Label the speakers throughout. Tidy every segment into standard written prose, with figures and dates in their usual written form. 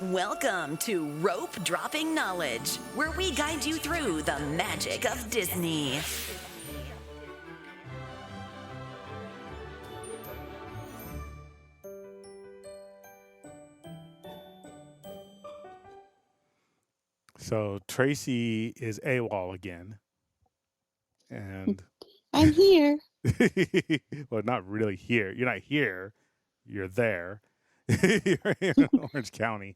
Speaker 1: Welcome to Rope Dropping Knowledge, where we guide you through the magic of Disney.
Speaker 2: So Tracy is AWOL again, and
Speaker 3: I'm here.
Speaker 2: well, not really here. You're not here. You're there. You're in Orange County.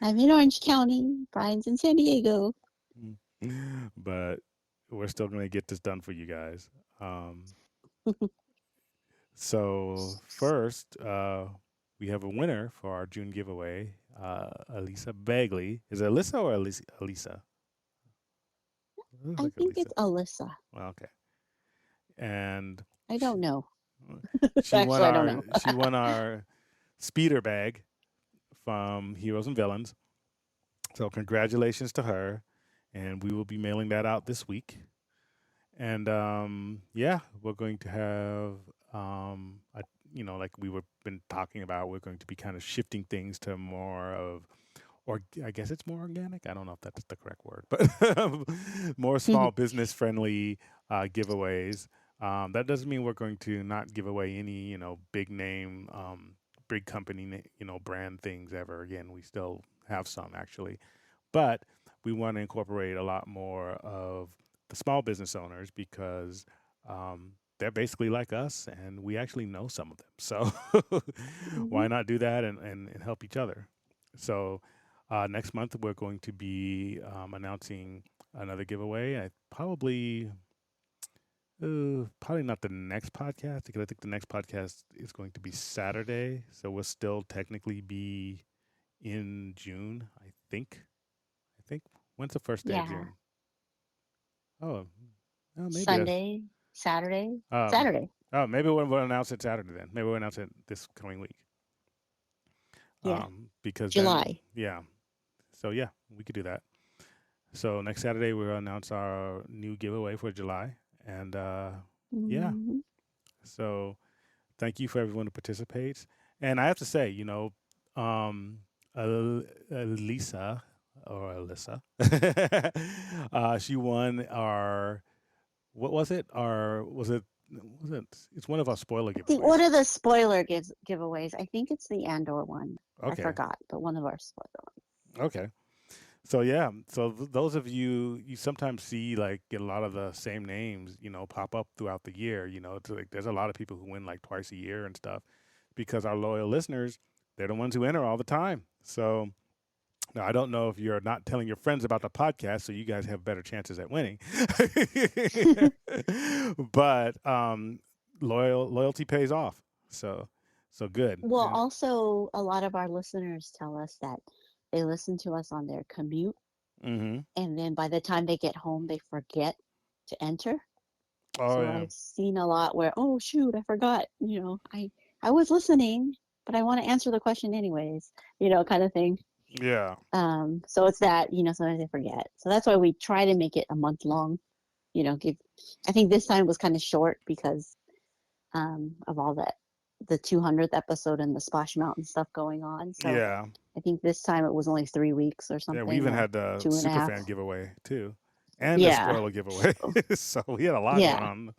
Speaker 3: I'm in Orange County. Brian's in San Diego.
Speaker 2: But we're still going to get this done for you guys. Um, so first, we have a winner for our June giveaway. Elisa Bagley. Is it Alyssa or Elisa? It looks
Speaker 3: I
Speaker 2: like
Speaker 3: think
Speaker 2: Elisa.
Speaker 3: it's Alyssa.
Speaker 2: Well, okay. And
Speaker 3: I
Speaker 2: she,
Speaker 3: don't know.
Speaker 2: she won
Speaker 3: Actually, I don't
Speaker 2: our
Speaker 3: know.
Speaker 2: she won our speeder bag from Heroes and Villains. So congratulations to her, and we will be mailing that out this week. And yeah, we're going to have like we were been talking about, we're going to be kind of shifting things to more of, or I guess it's more organic. I don't know if that's the correct word, but more small business friendly giveaways. That doesn't mean we're going to not give away any, big name, big company, brand things ever again. We still have some actually, but we want to incorporate a lot more of the small business owners because they're basically like us and we actually know some of them. So
Speaker 3: hmm
Speaker 2: why not do that and help each other? So next month we're going to be announcing another giveaway. Probably not the next podcast because I think the next podcast is going to be Saturday. So we'll still technically be in June. I think when's the first day of
Speaker 3: Yeah.
Speaker 2: June? Oh, maybe that's
Speaker 3: Sunday, Saturday,
Speaker 2: um.
Speaker 3: Saturday.
Speaker 2: Maybe we'll announce it Saturday then. Maybe we'll announce it this coming week.
Speaker 3: Yeah.
Speaker 2: Because then
Speaker 3: July.
Speaker 2: yeah. So yeah, we could do that. So next Saturday we'll announce our new giveaway for July, and yeah.
Speaker 3: hmm
Speaker 2: So thank you for everyone who participates. And I have to say, um, Lisa or Alyssa, she won our, what was it? It's one of our spoiler
Speaker 3: I think one
Speaker 2: giveaways.
Speaker 3: of the spoiler giveaways. I think it's the Andor one. I
Speaker 2: Okay.
Speaker 3: forgot, but one of our spoiler
Speaker 2: Okay. So yeah, so those of you sometimes see like get a lot of the same names, pop up throughout the year. It's like there's a lot of people who win like twice a year and stuff because our loyal listeners, they're the ones who enter all the time. So now I don't know if you're not telling your friends about the podcast, so you guys have better chances at winning.
Speaker 3: ones.
Speaker 2: But loyalty pays off. So good.
Speaker 3: Well,
Speaker 2: And
Speaker 3: also, a lot of our listeners tell us that they listen to us on their commute,
Speaker 2: hmm
Speaker 3: and then by the time they get home, they forget to enter.
Speaker 2: oh
Speaker 3: So
Speaker 2: yeah,
Speaker 3: I've seen a lot where, oh shoot, I forgot. I was listening, but I want to answer the question anyways. Kind of thing.
Speaker 2: yeah,
Speaker 3: So it's that sometimes they forget. So that's why we try to make it a month long. Give. I think this time was kind of short because of all that the 200th episode and the Splash Mountain stuff going on. So
Speaker 2: yeah.
Speaker 3: I think this time it was only 3 weeks or
Speaker 2: Yeah, we
Speaker 3: something,
Speaker 2: even
Speaker 3: or
Speaker 2: had the
Speaker 3: two and a half.
Speaker 2: superfan giveaway too, and the
Speaker 3: Yeah.
Speaker 2: spoiler giveaway.
Speaker 3: So,
Speaker 2: So we had a lot going
Speaker 3: yeah.
Speaker 2: on.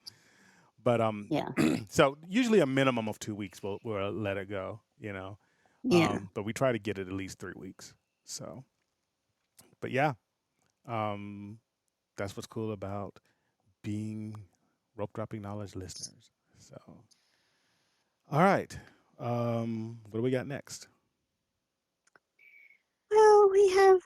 Speaker 2: But
Speaker 3: Yeah.
Speaker 2: so usually a minimum of 2 weeks we'll let it go.
Speaker 3: Yeah.
Speaker 2: But we try to get it at least 3 weeks. So, but yeah, um, that's what's cool about being rope dropping knowledge listeners. So, all right, what do we got next?
Speaker 3: Well,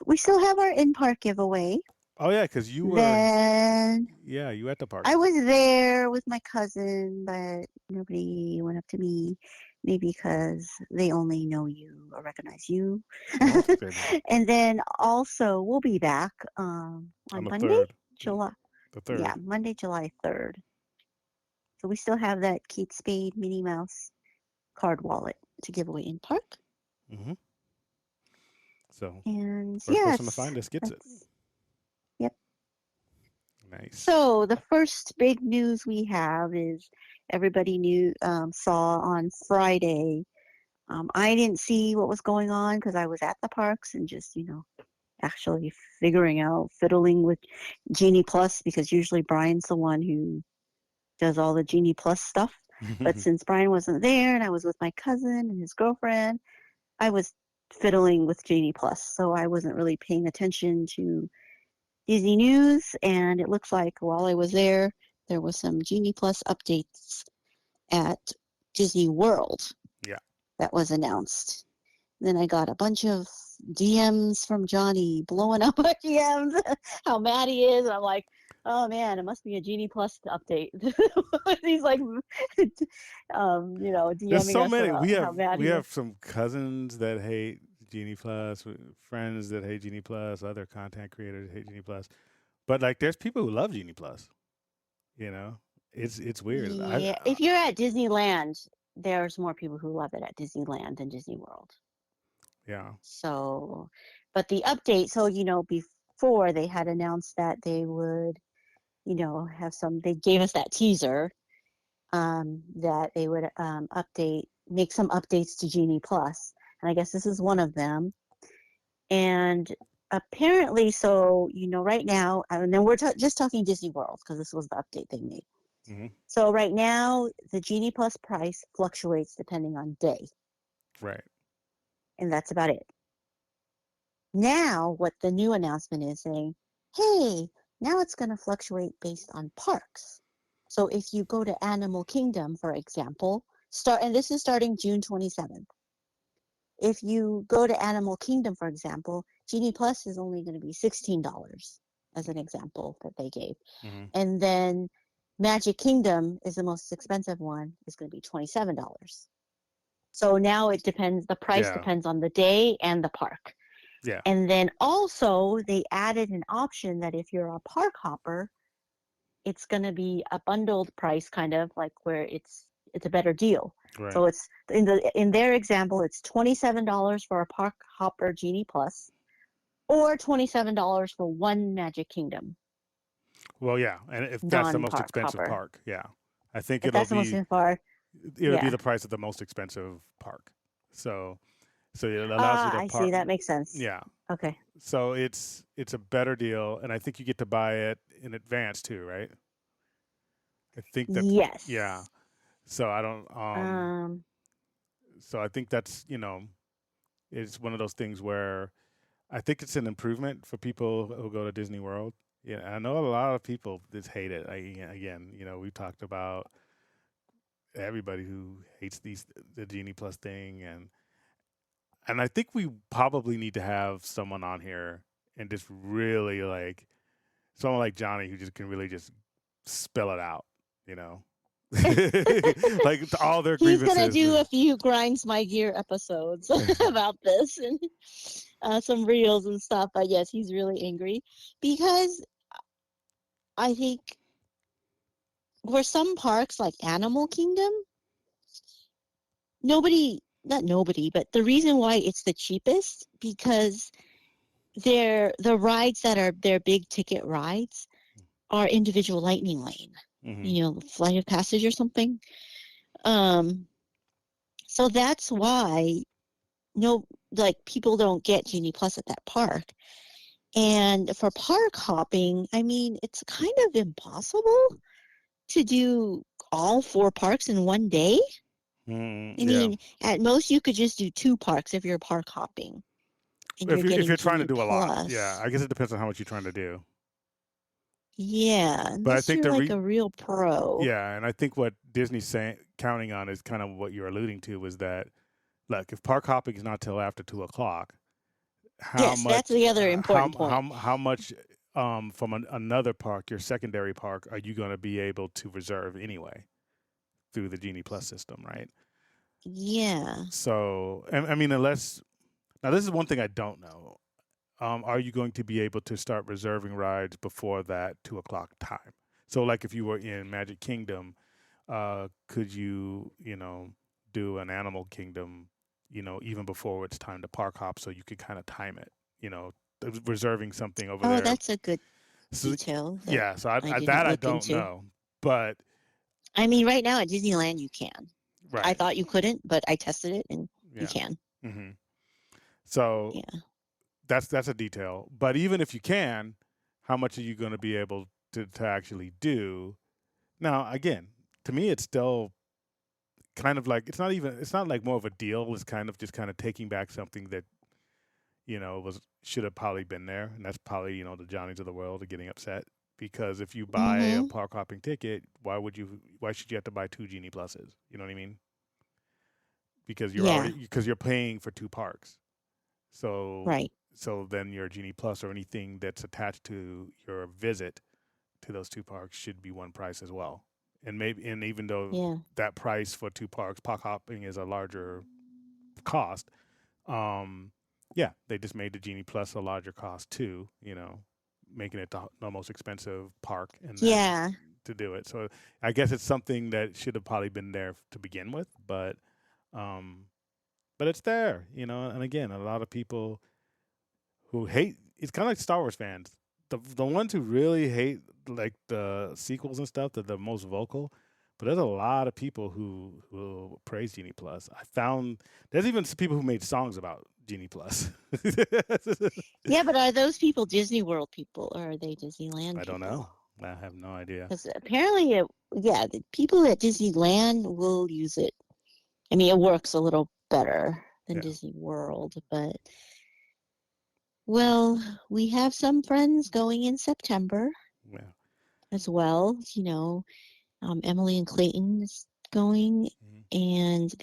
Speaker 3: we still have our in park giveaway.
Speaker 2: Oh yeah, because
Speaker 3: Then
Speaker 2: you at the park.
Speaker 3: I was there with my cousin, but nobody went up to me. Maybe because they only know you or recognize you.
Speaker 2: Oh, okay then.
Speaker 3: And then also we'll be back
Speaker 2: On
Speaker 3: on
Speaker 2: the
Speaker 3: Monday,
Speaker 2: third,
Speaker 3: July.
Speaker 2: the
Speaker 3: Yeah,
Speaker 2: third.
Speaker 3: Monday, July 3rd. So we still have that Kate Spade Minnie Mouse card wallet to give away in park.
Speaker 2: Mm-hmm. So
Speaker 3: And
Speaker 2: first person to
Speaker 3: yes,
Speaker 2: find this gets it.
Speaker 3: that's yep.
Speaker 2: Nice.
Speaker 3: So the first big news we have is everybody saw on Friday I didn't see what was going on because I was at the parks and just, actually figuring out, fiddling with Genie Plus because usually Brian's the one who does all the Genie Plus stuff. But since Brian wasn't there and I was with my cousin and his girlfriend, I was fiddling with Genie Plus. So I wasn't really paying attention to Disney News. And it looks like while I was there was some Genie Plus updates at Disney World
Speaker 2: Yeah.
Speaker 3: that was announced. Then I got a bunch of DMs from Johnny blowing up my DMs, how mad he is. And I'm like, oh man, it must be a Genie Plus update. He's like,
Speaker 2: There's
Speaker 3: DMing
Speaker 2: so
Speaker 3: us
Speaker 2: many.
Speaker 3: about how mad
Speaker 2: We
Speaker 3: he is.
Speaker 2: have some cousins that hate Genie Plus, friends that hate Genie Plus, other content creators hate Genie Plus. But like, there's people who love Genie Plus. You know, it's weird.
Speaker 3: Yeah, if you're at Disneyland, there's more people who love it at Disneyland than Disney World.
Speaker 2: Yeah.
Speaker 3: So, but the update, so, before they had announced that they would, they gave us that teaser that they would make some updates to Genie Plus. And I guess this is one of them. And apparently, so, right now, and then we're just talking Disney World because this was the update they made.
Speaker 2: Mm-hmm.
Speaker 3: So right now, the Genie Plus price fluctuates depending on day.
Speaker 2: Right.
Speaker 3: And that's about it. Now, what the new announcement is saying, hey, now it's going to fluctuate based on parks. So if you go to Animal Kingdom, for example, and this is starting June 27th. If you go to Animal Kingdom, for example, Genie Plus is only going to be $16 as an example that they gave.
Speaker 2: Mm-hmm.
Speaker 3: And then Magic Kingdom is the most expensive one, is going to be $27. So now it depends, the price depends on the day and the park.
Speaker 2: Yeah.
Speaker 3: And then also they added an option that if you're a park hopper, it's going to be a bundled price, kind of like where it's a better deal.
Speaker 2: Right.
Speaker 3: So it's in their example, it's $27 for a park hopper Genie Plus, or $27 for one Magic Kingdom.
Speaker 2: Well, yeah, and if that's the most
Speaker 3: Non-park
Speaker 2: expensive
Speaker 3: hopper.
Speaker 2: park, yeah, I think
Speaker 3: If that's the most expensive park,
Speaker 2: it'll be
Speaker 3: yeah.
Speaker 2: the price of the most expensive park. So it allows you to
Speaker 3: I see. That makes sense.
Speaker 2: Yeah.
Speaker 3: Okay.
Speaker 2: So it's a better deal, and I think you get to buy it in advance too, right? I think that's
Speaker 3: Yes.
Speaker 2: yeah. So I don't so I think that's, it's one of those things where I think it's an improvement for people who go to Disney World. Yeah, I know a lot of people just hate it. Again, we talked about everybody who hates the Genie Plus thing, and I think we probably need to have someone on here and just really like someone like Johnny who just can really just spell it out, like all their
Speaker 3: He's
Speaker 2: grievances.
Speaker 3: gonna do a few Grinds My Gear episodes about this and some reels and stuff. But yes, he's really angry because I think for some parks like Animal Kingdom, not nobody, but the reason why it's the cheapest because the rides that are their big ticket rides are individual lightning lane.
Speaker 2: Mm-hmm.
Speaker 3: Flight of Passage or something. So that's why people don't get Genie Plus at that park. And for park hopping, I mean, it's kind of impossible to do all 4 parks in one day.
Speaker 2: Mm,
Speaker 3: I mean, at most you could just do 2 parks if you're park hopping. And
Speaker 2: if you're trying to
Speaker 3: Genie
Speaker 2: do a lot,
Speaker 3: Plus.
Speaker 2: yeah, I guess it depends on how much you're trying to do.
Speaker 3: Yeah,
Speaker 2: But I
Speaker 3: unless
Speaker 2: think
Speaker 3: you're like a real pro.
Speaker 2: Yeah, and I think what Disney's counting on is kind of what you're alluding to was that, look, if park hopping is not till after 2:00,
Speaker 3: Yes, that's the other important point.
Speaker 2: How much from another park, your secondary park, are you going to be able to reserve anyway through the Genie Plus system, right?
Speaker 3: Yeah.
Speaker 2: So, I mean, unless now this is one thing I don't know. Are you going to be able to start reserving rides before that 2:00 time? So, like if you were in Magic Kingdom, could you, do an Animal Kingdom, even before it's time to park hop, so you could kind of time it, reserving something over there.
Speaker 3: Oh, that's a good detail.
Speaker 2: Yeah, so I don't know, but
Speaker 3: I mean, right now at Disneyland you can.
Speaker 2: Right.
Speaker 3: I thought you couldn't, but I tested it and you
Speaker 2: Yeah.
Speaker 3: can.
Speaker 2: Hmm. So
Speaker 3: Yeah.
Speaker 2: that's a detail. But even if you can, how much are you going to be able to actually do? Now, again, to me, it's still kind of like it's not like more of a deal. It's kind of just kind of taking back something that was should have probably been there, and that's probably the Johnnies of the world are getting upset because if you buy a
Speaker 3: Mm-hmm.
Speaker 2: park hopping ticket, why should you have to buy two Genie Pluses? You know what I mean?
Speaker 3: Yeah.
Speaker 2: Because you're paying for two parks. So
Speaker 3: Right.
Speaker 2: so then your Genie Plus or anything that's attached to your visit to those two parks should be one price as well. And even though
Speaker 3: Yeah.
Speaker 2: that price for two park hopping is a larger cost, um, yeah, they just made the Genie Plus a larger cost too. Making it the most expensive park and then
Speaker 3: Yeah.
Speaker 2: to do it. So I guess it's something that should have probably been there to begin with, um, but it's there. And again, a lot of people who hate it's kind of like Star Wars fans. The ones who really hate like the sequels and stuff, they're the most vocal. But there's a lot of people who praise Genie Plus. I found there's even some people who made songs about Genie Plus.
Speaker 3: Yeah, but are those people Disney World people or are they Disneyland
Speaker 2: I don't
Speaker 3: people?
Speaker 2: know. I have no idea.
Speaker 3: Because apparently, yeah, the people at Disneyland will use it. I mean, it works a little better than
Speaker 2: Yeah.
Speaker 3: Disney World, but well, we have some friends going in September
Speaker 2: Yeah.
Speaker 3: as well. Emily and Clayton is going,
Speaker 2: Mhm.
Speaker 3: and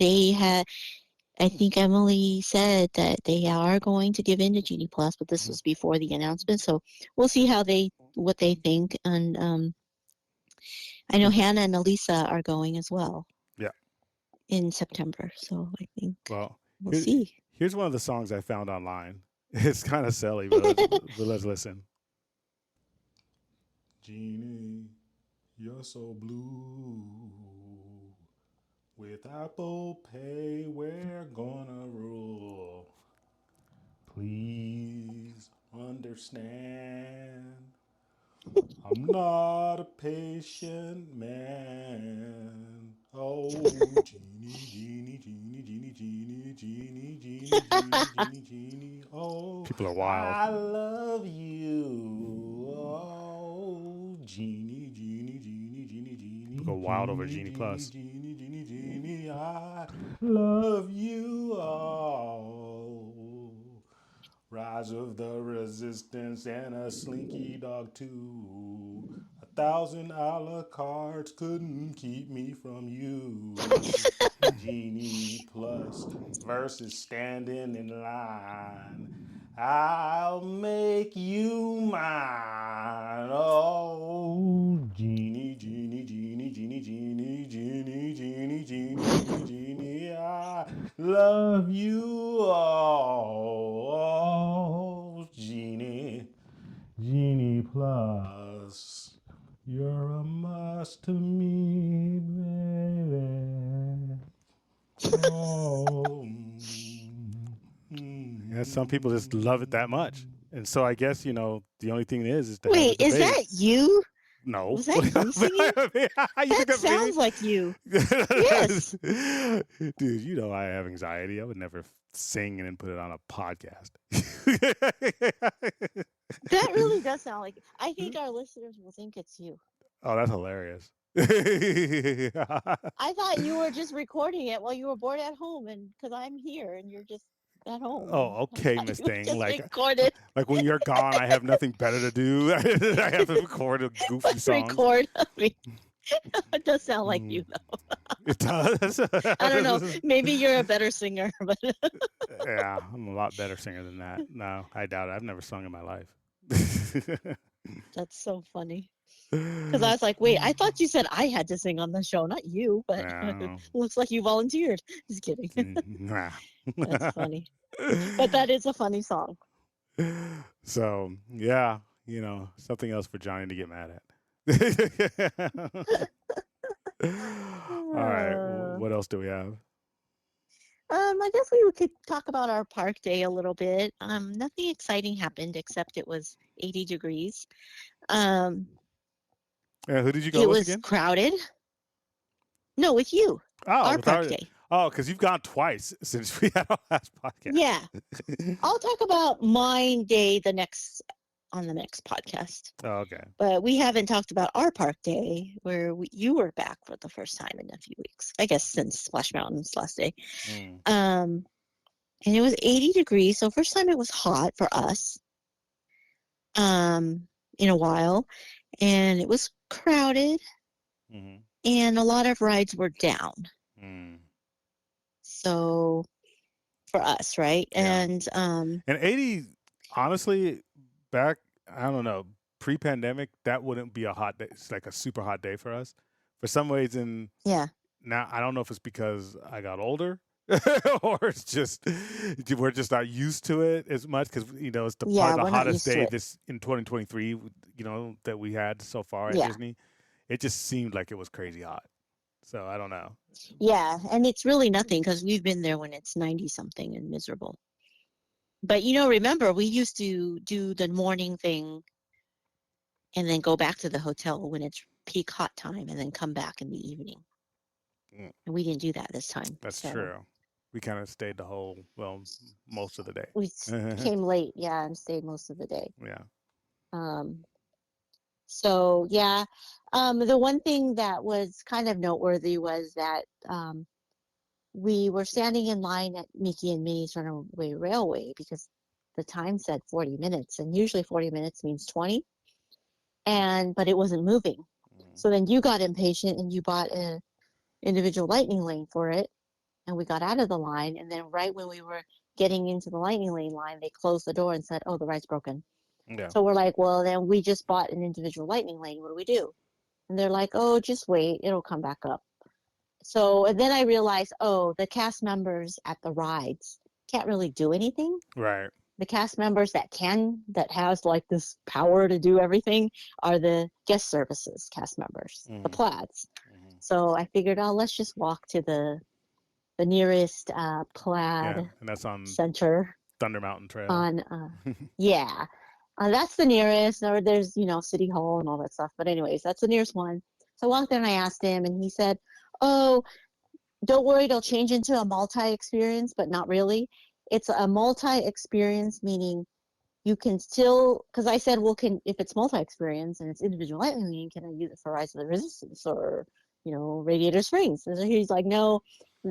Speaker 3: I think Emily said that they are going to give in to Genie Plus, but this
Speaker 2: Mhm.
Speaker 3: was before the announcement, so we'll see what they think. And I know Hannah and Elisa are going as well
Speaker 2: Yeah.
Speaker 3: in September, so I think
Speaker 2: Well,
Speaker 3: we'll
Speaker 2: here,
Speaker 3: see.
Speaker 2: here's one of the songs I found online. It's kind of silly, but let's listen. Genie, you're so blue. With Apple Pay, we're gonna rule. Please understand. I'm not a patient man. Oh, genie, genie, genie, genie, genie, genie, genie, genie, genie, genie. Oh, people are wild. I love you. Oh, genie, genie, genie, genie, genie. People go wild over Genie Plus. Genie, genie, genie, I love you. Oh. Rise of the Resistance and a Slinky Dog too. 1,000 a la cartes couldn't keep me from you. Genie Plus versus standing in line. I'll make you mine. Oh, Genie, Genie, Genie, Genie, Genie, Genie, Genie, Genie, Genie, Genie. I love you all. Oh, Genie, Genie Plus. You're a must to me, baby. Oh. Yeah, some people just love it that much. And so I guess, the only thing is to have a
Speaker 3: Wait, is
Speaker 2: debate.
Speaker 3: that you?
Speaker 2: No.
Speaker 3: Was that you singing?
Speaker 2: You think
Speaker 3: That
Speaker 2: that's me?
Speaker 3: sounds like you. Yes.
Speaker 2: Dude, I have anxiety. I would never sing and then put it on a podcast.
Speaker 3: That really does sound like I think our listeners will think it's you.
Speaker 2: Oh, that's hilarious.
Speaker 3: I thought you were just recording it while you were bored at home, and because I'm here and you're just at home, and
Speaker 2: Oh,
Speaker 3: I
Speaker 2: okay,
Speaker 3: thought
Speaker 2: Miss
Speaker 3: you
Speaker 2: Thing.
Speaker 3: just recorded,
Speaker 2: Like when you're gone, I have nothing better to do. I have to record a goofy
Speaker 3: but
Speaker 2: songs.
Speaker 3: record. It does sound like
Speaker 2: Mm,
Speaker 3: you, though.
Speaker 2: it does.
Speaker 3: I don't know. Maybe you're a better singer, but
Speaker 2: Yeah, I'm a lot better singer than that. No, I doubt it. I've never sung in my life.
Speaker 3: that's so funny. Because I was like, wait, I thought you said I had to sing on the show, not you, but
Speaker 2: Yeah.
Speaker 3: looks like you volunteered. Just kidding.
Speaker 2: Nah.
Speaker 3: That's funny. But that is a funny song.
Speaker 2: So, yeah, something else for Johnny to get mad at. All right. What else do we have?
Speaker 3: I guess we could talk about our park day a little bit. Nothing exciting happened except it was 80 degrees. Um,
Speaker 2: Who did you go
Speaker 3: it
Speaker 2: with
Speaker 3: was
Speaker 2: again?
Speaker 3: crowded. No, with you.
Speaker 2: Oh,
Speaker 3: Our
Speaker 2: with
Speaker 3: park
Speaker 2: our.
Speaker 3: day.
Speaker 2: Oh, because you've gone twice since we had our last podcast.
Speaker 3: Yeah. I'll talk about my day on the next podcast.
Speaker 2: Oh, okay.
Speaker 3: But we haven't talked about our park day where you were back for the first time in a few weeks. I guess since Splash Mountain's last day.
Speaker 2: Mm.
Speaker 3: And it was 80 degrees. So first time it was hot for us in a while. And it was crowded.
Speaker 2: Mm-hmm.
Speaker 3: And a lot of rides were down.
Speaker 2: Mm.
Speaker 3: So for us, right?
Speaker 2: Yeah.
Speaker 3: And
Speaker 2: 80, honestly, back, I don't know, pre-pandemic, that wouldn't be a hot day. It's like a super hot day for us. For some reason,
Speaker 3: yeah.
Speaker 2: now I don't know if it's because I got older or it's just we're just not used to it as much because it's
Speaker 3: Yeah,
Speaker 2: probably the
Speaker 3: we're not
Speaker 2: hottest
Speaker 3: used to
Speaker 2: day
Speaker 3: it.
Speaker 2: this in 2023 that we had so far at
Speaker 3: Yeah.
Speaker 2: Disney. It just seemed like it was crazy hot. So I don't know.
Speaker 3: Yeah, and it's really nothing because we've been there when it's 90 something and miserable. But remember, we used to do the morning thing and then go back to the hotel when it's peak hot time and then come back in the evening.
Speaker 2: Mm.
Speaker 3: And we didn't do that this time.
Speaker 2: That's
Speaker 3: so
Speaker 2: true. We kind of stayed most of the day.
Speaker 3: We came late, yeah, and stayed most of the day.
Speaker 2: Yeah.
Speaker 3: So yeah, the one thing that was kind of noteworthy was that we were standing in line at Mickey and Minnie's Runaway Railway because the time said 40 minutes, and usually 40 minutes means 20, but it wasn't moving. So then you got impatient and you bought an individual lightning lane for it, and we got out of the line, and then right when we were getting into the lightning lane line, they closed the door and said, "Oh, the ride's broken."
Speaker 2: Yeah.
Speaker 3: So we're like, well, then we just bought an individual lightning lane. What do we do? And they're like, oh, just wait. It'll come back up. So and then I realized, oh, the cast members at the rides can't really do anything.
Speaker 2: Right.
Speaker 3: The cast members that has like this power to do everything are the guest services cast members, the plaids. So I figured, oh, let's just walk to the nearest plaid
Speaker 2: and that's on
Speaker 3: center.
Speaker 2: Thunder Mountain Trail.
Speaker 3: Yeah. That's the nearest, or there's, City Hall and all that stuff. But anyways, that's the nearest one. So I walked there and I asked him, and he said, oh, don't worry, it'll change into a multi-experience, but not really. It's a multi-experience, meaning you can still, because I said, well, if it's multi-experience and it's individual lightning lane, can I use it for Rise of the Resistance or, Radiator Springs? And so he's like, no,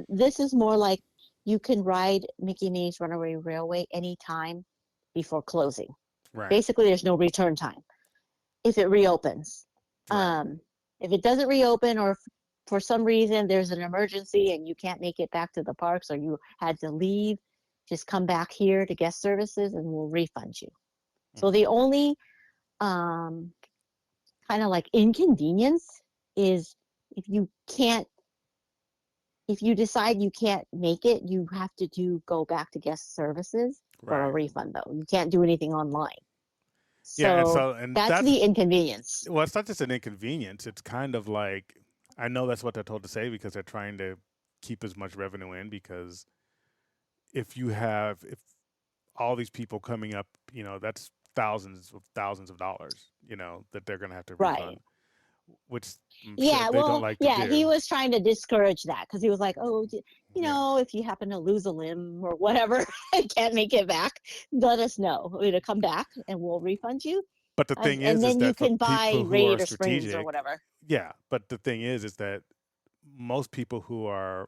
Speaker 3: this is more like you can ride Mickey and Minnie's Runaway Railway anytime before closing.
Speaker 2: Right.
Speaker 3: Basically, there's no return time if it reopens.
Speaker 2: Right.
Speaker 3: If it doesn't reopen, or for some reason there's an emergency and you can't make it back to the parks, or you had to leave, just come back here to guest services and we'll refund you. So the only kind of like inconvenience is if you decide you can't make it, you have to go back to guest services for a refund, though. You can't do anything online. And that's the inconvenience.
Speaker 2: Well, it's not just an inconvenience. It's kind of like, I know that's what they're told to say because they're trying to keep as much revenue in, because if all these people coming up, that's thousands of dollars, that they're going to have to refund.
Speaker 3: Right.
Speaker 2: Which they don't like to do.
Speaker 3: He was trying to discourage that because he was like, oh, if you happen to lose a limb or whatever and can't make it back, let us know. It'll come back and we'll refund you.
Speaker 2: But the thing is,
Speaker 3: and then you can buy Radiator Springs or whatever.
Speaker 2: Yeah, but the thing is that most people who are,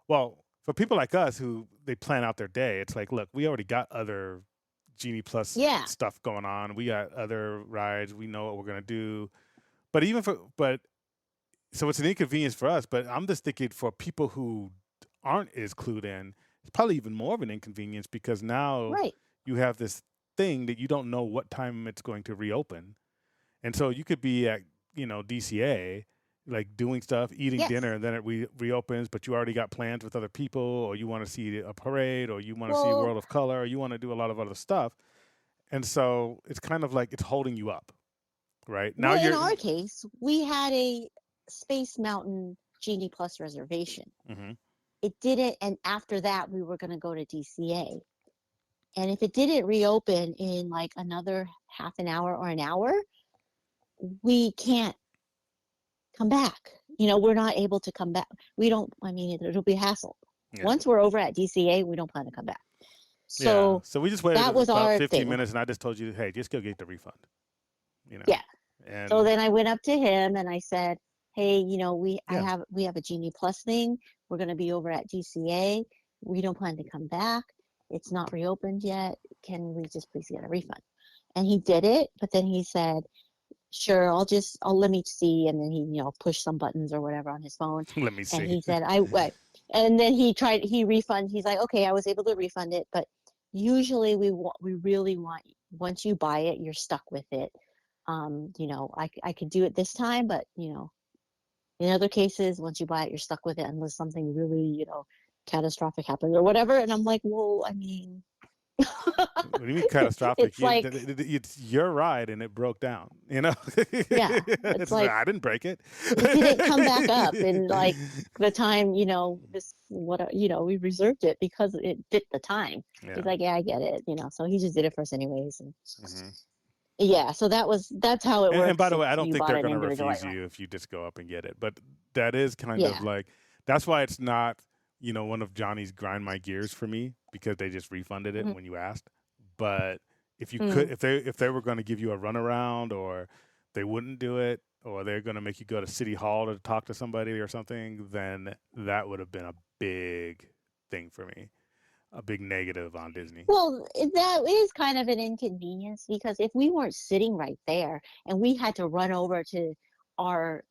Speaker 2: for people like us who they plan out their day, it's like, look, we already got other Genie Plus stuff going on. We got other rides. We know what we're gonna do. But so it's an inconvenience for us. But I'm just thinking for people who aren't as clued in, it's probably even more of an inconvenience because now you have this thing that you don't know what time it's going to reopen, and so you could be at DCA like doing stuff, eating dinner, and then it reopens, but you already got plans with other people, or you want to see a parade, or you want to see World of Color, or you want to do a lot of other stuff, and so it's kind of like it's holding you up. Right now,
Speaker 3: in our case, we had a Space Mountain Genie Plus reservation. It didn't, and after that, we were going to go to DCA. And if it didn't reopen in like another half an hour or an hour, we can't come back. We're not able to come back. It'll be a hassle.
Speaker 2: Yeah.
Speaker 3: Once we're over at DCA, we don't plan to come back.
Speaker 2: Yeah.
Speaker 3: So
Speaker 2: So we just waited
Speaker 3: that was
Speaker 2: about
Speaker 3: our
Speaker 2: 15
Speaker 3: thing.
Speaker 2: minutes, and I just told you, hey, just go get the refund. You know,
Speaker 3: Yeah. So
Speaker 2: and
Speaker 3: then I went up to him and I said, "Hey,
Speaker 2: yeah,
Speaker 3: we have a Genie Plus thing. We're going to be over at DCA. We don't plan to come back. It's not reopened yet. Can we just please get a refund?" And he did it, but then he said, "Sure, I'll let me see." And then he, pushed some buttons or whatever on his phone.
Speaker 2: let me
Speaker 3: And
Speaker 2: see.
Speaker 3: he said, and then he refund. He's like, "Okay, I was able to refund it, but usually we really want, once you buy it, you're stuck with it. I could do it this time, but in other cases, once you buy it, you're stuck with it unless something really, catastrophic happens or whatever." And I'm like, well, I mean,
Speaker 2: What do you mean catastrophic?
Speaker 3: it's like,
Speaker 2: It's your ride and it broke down.
Speaker 3: yeah, it's like
Speaker 2: I didn't break it.
Speaker 3: it didn't come back up in like the time, we reserved it because it fit the time.
Speaker 2: Yeah.
Speaker 3: He's like, yeah, I get it, so he just did it for us anyways. And
Speaker 2: Hmm.
Speaker 3: yeah, so that's how it
Speaker 2: And by
Speaker 3: works
Speaker 2: the
Speaker 3: if
Speaker 2: way, I don't
Speaker 3: you
Speaker 2: think
Speaker 3: bought
Speaker 2: they're
Speaker 3: an
Speaker 2: going to
Speaker 3: individual
Speaker 2: refuse
Speaker 3: item.
Speaker 2: you if you just go up and get it. But that is kind of
Speaker 3: Yeah.
Speaker 2: like, that's why it's not, one of Johnny's grind my gears for me, because they just refunded it
Speaker 3: Hmm.
Speaker 2: when you asked. But if you
Speaker 3: Mm.
Speaker 2: could, if they were going to give you a runaround, or they wouldn't do it, or they're going to make you go to City Hall to talk to somebody or something, then that would have been a big thing for me, a big negative on Disney.
Speaker 3: Well, that is kind of an inconvenience because if we weren't sitting right there and we had to run over to our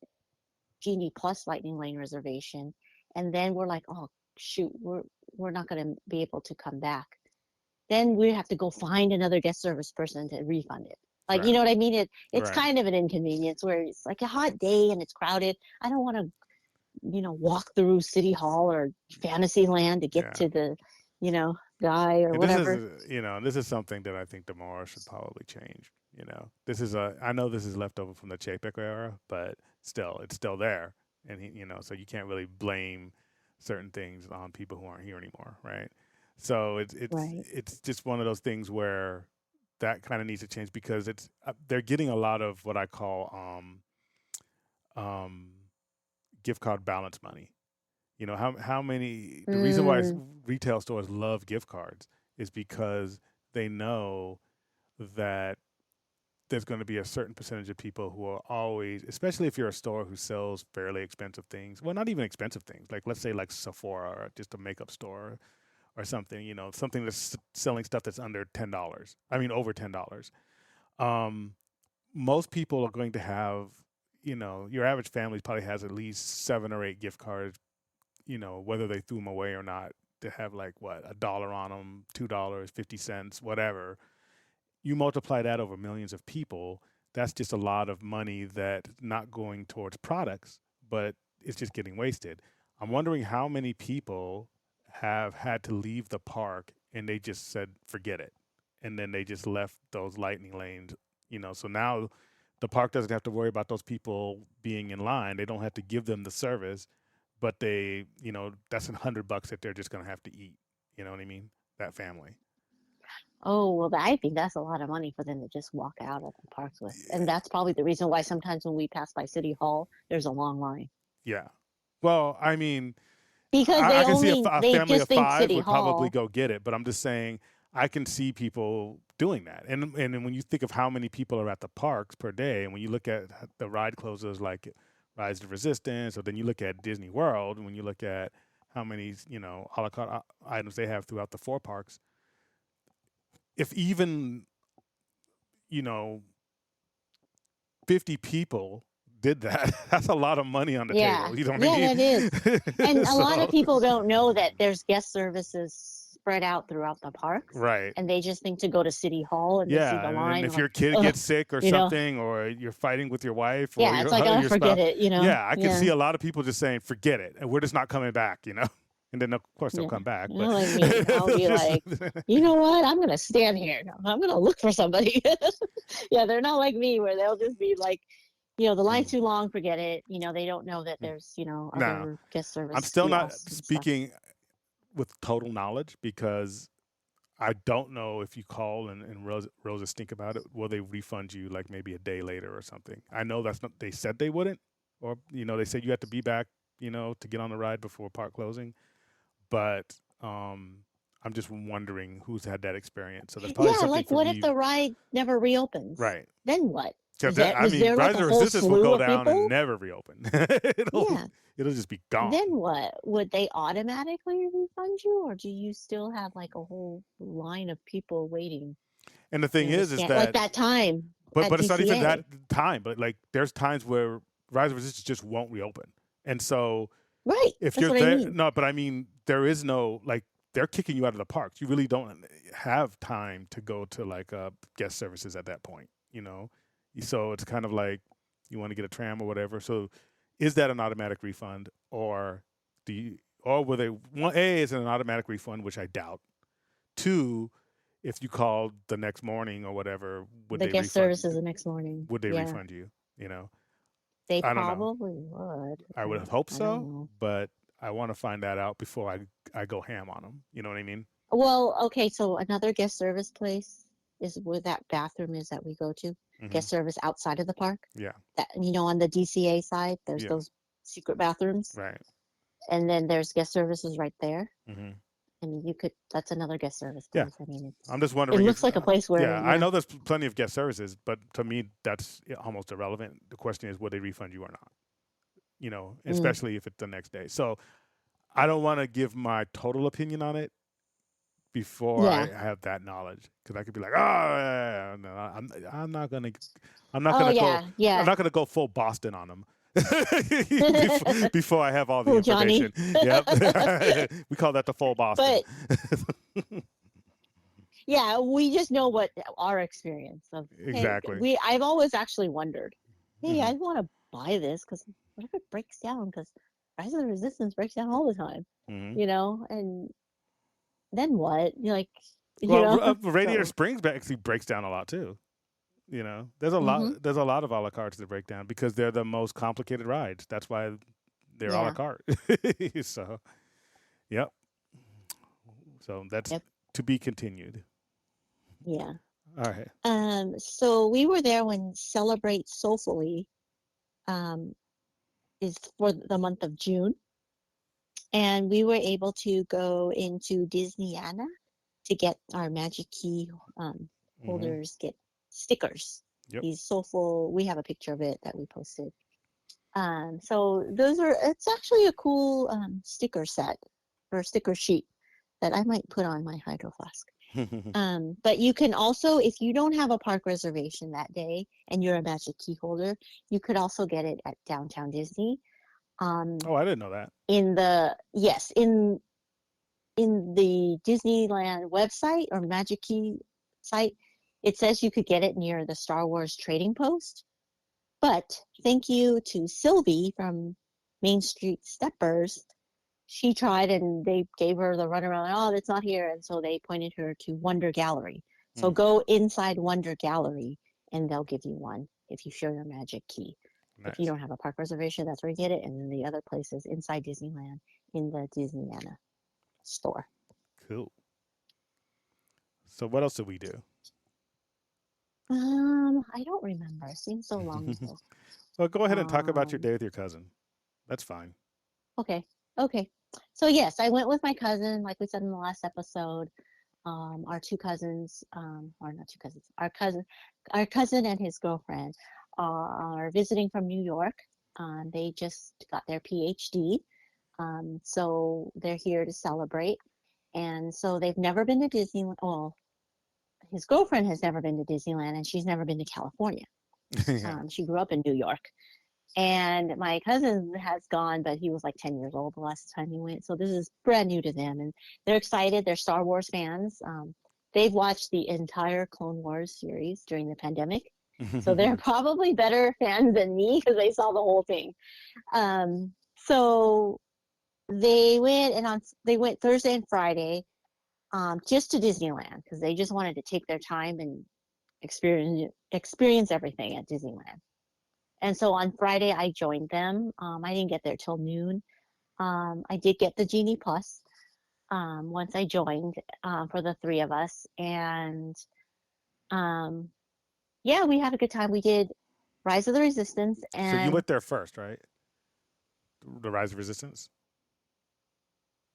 Speaker 3: Genie Plus Lightning Lane reservation, and then we're like, oh shoot, we're not going to be able to come back. Then we have to go find another guest service person to refund it. Like, you
Speaker 2: Right.
Speaker 3: know what I mean? It's
Speaker 2: Right.
Speaker 3: kind of an inconvenience where it's like a hot day and it's crowded. I don't want to, walk through City Hall or Fantasyland to get
Speaker 2: Yeah.
Speaker 3: to the, you know, guy or
Speaker 2: And this
Speaker 3: whatever.
Speaker 2: is, this is something that I think tomorrow should probably change. I know this is left over from the Chapek era, but still, it's still there. And so you can't really blame certain things on people who aren't here anymore, right? So
Speaker 3: Right.
Speaker 2: it's just one of those things where that kind of needs to change, because they're getting a lot of what I call um, gift card balance money. How many, the reason why
Speaker 3: Mm,
Speaker 2: retail stores love gift cards is because they know that there's going to be a certain percentage of people who are always, especially if you're a store who sells fairly expensive things, well, not even expensive things, like let's say like Sephora, or just a makeup store or something, something that's selling stuff that's under $10. I mean, over $10. Um, Most people are going to have, your average family probably has at least 7 or 8 gift cards, whether they threw them away or not, to have like what, $1 on them, $2, 50 cents, whatever. You multiply that over millions of people. That's just a lot of money that's not going towards products, but it's just getting wasted. I'm wondering how many people have had to leave the park and they just said, forget it. And then they just left those lightning lanes, So now the park doesn't have to worry about those people being in line. They don't have to give them the service, but that's $100 that they're just going to have to eat. You know what I mean? That family.
Speaker 3: oh, well, I think that's a lot of money for them to just walk out of the parks with. And that's probably the reason why sometimes when we pass by City Hall, there's a long line.
Speaker 2: Yeah. Well, I mean,
Speaker 3: Because
Speaker 2: I can see a
Speaker 3: they
Speaker 2: family
Speaker 3: just
Speaker 2: of
Speaker 3: think
Speaker 2: five
Speaker 3: City
Speaker 2: would probably
Speaker 3: Hall.
Speaker 2: go get it, but I'm just saying I can see people doing that. And then when you think of how many people are at the parks per day, and when you look at the ride closers like Rise of Resistance, or then you look at Disney World, and when you look at how many a la carte items they have throughout the 4 parks, if even you know 50 people did that, that's a lot of money on the
Speaker 3: Yeah.
Speaker 2: table. You know what I
Speaker 3: Yeah,
Speaker 2: mean?
Speaker 3: that is. And a lot of
Speaker 2: So,
Speaker 3: people don't know that there's guest services spread out throughout the parks.
Speaker 2: right.
Speaker 3: And they just think to go to City Hall and they see
Speaker 2: Yeah,
Speaker 3: the
Speaker 2: and then
Speaker 3: line.
Speaker 2: if
Speaker 3: Like,
Speaker 2: your kid
Speaker 3: ugh,
Speaker 2: gets sick or
Speaker 3: you know,
Speaker 2: something, or you're fighting with your wife or
Speaker 3: yeah, it's like, oh,
Speaker 2: your
Speaker 3: forget
Speaker 2: spouse,
Speaker 3: it.
Speaker 2: yeah, I can
Speaker 3: Yeah.
Speaker 2: see a lot of people just saying, "Forget it," and we're just not coming back. And then of course they'll
Speaker 3: Yeah.
Speaker 2: come back,
Speaker 3: You
Speaker 2: but
Speaker 3: know, like me, I'll
Speaker 2: they'll
Speaker 3: be
Speaker 2: just,
Speaker 3: like, you know what? I'm going to stand here. I'm going to look for somebody. Yeah, they're not like me where they'll just be like, the line's too long, forget it. They don't know that there's,
Speaker 2: no,
Speaker 3: other guest
Speaker 2: I'm
Speaker 3: service
Speaker 2: still not
Speaker 3: kiosks and stuff.
Speaker 2: speaking with total knowledge, because I don't know if you call and roses think about it, will they refund you like maybe a day later or something? I know that's not. They said they wouldn't, or they said you have to be back, to get on the ride before park closing. but I'm just wondering who's had that experience. So that's probably
Speaker 3: Yeah,
Speaker 2: something
Speaker 3: like
Speaker 2: for
Speaker 3: what if
Speaker 2: me,
Speaker 3: the ride never reopens?
Speaker 2: right?
Speaker 3: Then what?
Speaker 2: Because that, I
Speaker 3: Was
Speaker 2: mean,
Speaker 3: there like
Speaker 2: Rise
Speaker 3: a
Speaker 2: of
Speaker 3: whole
Speaker 2: Resistance will
Speaker 3: slew
Speaker 2: go
Speaker 3: of
Speaker 2: down and
Speaker 3: people?
Speaker 2: never reopen.
Speaker 3: Yeah.
Speaker 2: It'll just be
Speaker 3: Then
Speaker 2: gone.
Speaker 3: what? Would they automatically refund you, or do you still have like a whole line of people waiting,
Speaker 2: And the thing
Speaker 3: to
Speaker 2: is
Speaker 3: scan like
Speaker 2: that,
Speaker 3: that time at
Speaker 2: but it's not even that
Speaker 3: DCA?
Speaker 2: time. But like, there's times where Rise of Resistance just won't reopen, and so
Speaker 3: Right.
Speaker 2: if
Speaker 3: That's
Speaker 2: you're
Speaker 3: what I
Speaker 2: there,
Speaker 3: mean.
Speaker 2: no, but I mean, there is no like they're kicking you out of the parks. You really don't have time to go to like guest services at that point, you know. So it's kind of like you want to get a tram or whatever. So is that an automatic refund, or do you, or will they? One, A is it an automatic refund, which I doubt. Two, if you called the next morning or whatever, would
Speaker 3: The
Speaker 2: they
Speaker 3: guest
Speaker 2: refund?
Speaker 3: services the next morning.
Speaker 2: Would they
Speaker 3: Yeah,
Speaker 2: refund you? You know,
Speaker 3: they
Speaker 2: I don't know.
Speaker 3: probably would.
Speaker 2: I would hope
Speaker 3: I don't
Speaker 2: so,
Speaker 3: know.
Speaker 2: but I want to find that out before I go ham on them. You know what I mean?
Speaker 3: Well, okay, so another guest service place is where that bathroom is that we go to.
Speaker 2: Hmm.
Speaker 3: Guest service outside of the park.
Speaker 2: Yeah.
Speaker 3: That on the DCA side, there's
Speaker 2: Yeah.
Speaker 3: those secret bathrooms,
Speaker 2: Right.
Speaker 3: and then there's guest services right there.
Speaker 2: Hmm.
Speaker 3: And you could, that's another guest service
Speaker 2: Yeah.
Speaker 3: place. I mean,
Speaker 2: I'm just
Speaker 3: it
Speaker 2: wondering if,
Speaker 3: looks like a place where,
Speaker 2: yeah, I know there's plenty of guest services, but to me, that's almost irrelevant. The question is, will they refund you or not? You know,
Speaker 3: mm,
Speaker 2: especially if it's the next day. So I don't want to give my total opinion on it before I
Speaker 3: yeah.
Speaker 2: have that knowledge, because I could be like, oh, yeah, no, I'm not gonna, I'm not
Speaker 3: Oh,
Speaker 2: gonna go,
Speaker 3: yeah,
Speaker 2: I'm
Speaker 3: yeah.
Speaker 2: not gonna go full Boston on them before I have all the
Speaker 3: Cool, Johnny.
Speaker 2: information. Yep, we call that the full Boston.
Speaker 3: But yeah, we just know what our experience of, hey,
Speaker 2: Exactly.
Speaker 3: I've always actually wondered, hey,
Speaker 2: Hmm.
Speaker 3: I want to buy this because what if it breaks down? Because Rise of the Resistance breaks down all the time,
Speaker 2: Hmm.
Speaker 3: and then what? You're like,
Speaker 2: Well, Radiator
Speaker 3: so,
Speaker 2: Springs actually breaks down a lot too. You know, there's a
Speaker 3: hmm,
Speaker 2: lot. There's a lot of a la cartes that break down because they're the most complicated rides. That's why they're a la
Speaker 3: yeah,
Speaker 2: carte. So, yep. So that's
Speaker 3: yep,
Speaker 2: to be continued.
Speaker 3: yeah.
Speaker 2: All right.
Speaker 3: So we were there when Celebrate Soulfully um, is for the month of June, and we were able to go into Disneyana to get our Magic Key
Speaker 2: Hmm.
Speaker 3: holders, get stickers.
Speaker 2: Yep.
Speaker 3: These soulful. We have a picture of it that we posted. So those are. It's actually a cool sticker set or sticker sheet that I might put on my hydro flask. But you can also, if you don't have a park reservation that day and you're a Magic Key holder, you could also get it at Downtown Disney. Um,
Speaker 2: Oh, I didn't know that.
Speaker 3: in the yes, in the Disneyland website or Magic Key site, it says you could get it near the Star Wars Trading Post. But thank you to Sylvie from Main Street Steppers. She tried and they gave her the runaround. Oh, it's not here. And so they pointed her to Wonder Gallery. So
Speaker 2: Hmm.
Speaker 3: go inside Wonder Gallery and they'll give you one if you show your Magic Key. If you
Speaker 2: Nice.
Speaker 3: don't have a park reservation, that's where you get it. And then the other place is inside Disneyland in the Disneyana store.
Speaker 2: Cool. So what else did we do?
Speaker 3: I don't remember. It seems so long ago.
Speaker 2: Well, go ahead and talk about your
Speaker 3: Um,
Speaker 2: day with your cousin. That's fine.
Speaker 3: okay, okay. So yes, I went with my cousin, like we said in the last episode. Our two cousins, or not two cousins, our cousin and his girlfriend are visiting from New York. They just got their PhD, so they're here to celebrate. And so they've never been to Disneyland. Well, his girlfriend has never been to Disneyland, and she's never been to California.
Speaker 2: Yeah.
Speaker 3: She grew up in New York. And my cousin has gone, but he was like 10 years old the last time he went. So this is brand new to them. And they're excited. They're Star Wars fans. They've watched the entire Clone Wars series during the pandemic. So they're probably better fans than me because they saw the whole thing. So they went Thursday and Friday just to Disneyland because they just wanted to take their time and experience everything at Disneyland. And so on Friday, I joined them. I didn't get there till noon. I did get the Genie Plus once I joined for the three of us. And um, yeah, we had a good time. We did Rise of the Resistance.
Speaker 2: So you
Speaker 3: And
Speaker 2: went there first, right? The Rise of Resistance.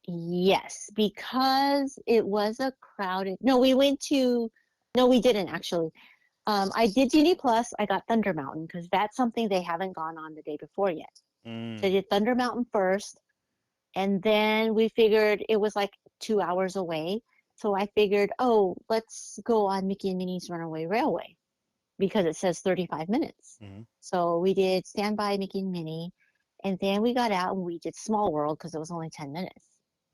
Speaker 3: Yes, because it was a crowded. No, we went to. No, we didn't actually. I did Genie Plus. I got Thunder Mountain because that's something they haven't gone on the day before yet. So I
Speaker 2: Mm.
Speaker 3: did Thunder Mountain first, and then we figured it was like 2 hours away. So I figured, oh, let's go on Mickey and Minnie's Runaway Railway because it says 35 minutes.
Speaker 2: Mm.
Speaker 3: So we did Standby Mickey and Minnie, and then we got out and we did Small World because it was only 10 minutes.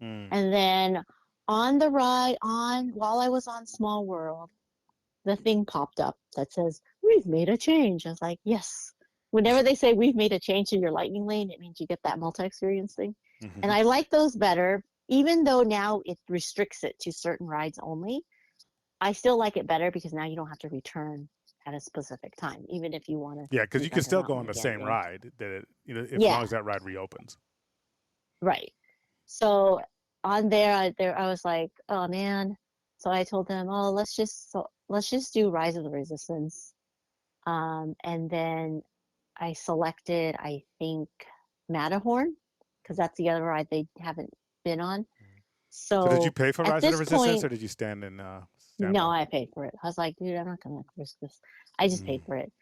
Speaker 2: Mm.
Speaker 3: And then on the ride while I was on Small World, the thing popped up that says, "We've made a change." I was like, yes. Whenever they say we've made a change in your lightning lane, it means you get that multi-experience thing. And
Speaker 2: Mhm.
Speaker 3: I like those better, even though now it restricts it to certain rides only. I still like it better because now you don't have to return at a specific time, even if you want to
Speaker 2: Yeah, because
Speaker 3: do
Speaker 2: you can
Speaker 3: Thunder
Speaker 2: still go
Speaker 3: Mountain
Speaker 2: on the
Speaker 3: again.
Speaker 2: same ride that as long
Speaker 3: Yeah,
Speaker 2: as that ride reopens.
Speaker 3: right. So on there, I was like, oh man. So I told them, oh, let's just do Rise of the Resistance. And then I selected, I think, Matterhorn, because that's the other ride they haven't been on.
Speaker 2: So did you
Speaker 3: So
Speaker 2: pay for
Speaker 3: at
Speaker 2: Rise of the
Speaker 3: this
Speaker 2: Resistance,
Speaker 3: point,
Speaker 2: or did you stand in
Speaker 3: no,
Speaker 2: standby?
Speaker 3: I paid for it. I was like, dude, I'm not gonna risk this. I just
Speaker 2: Mm.
Speaker 3: paid for it.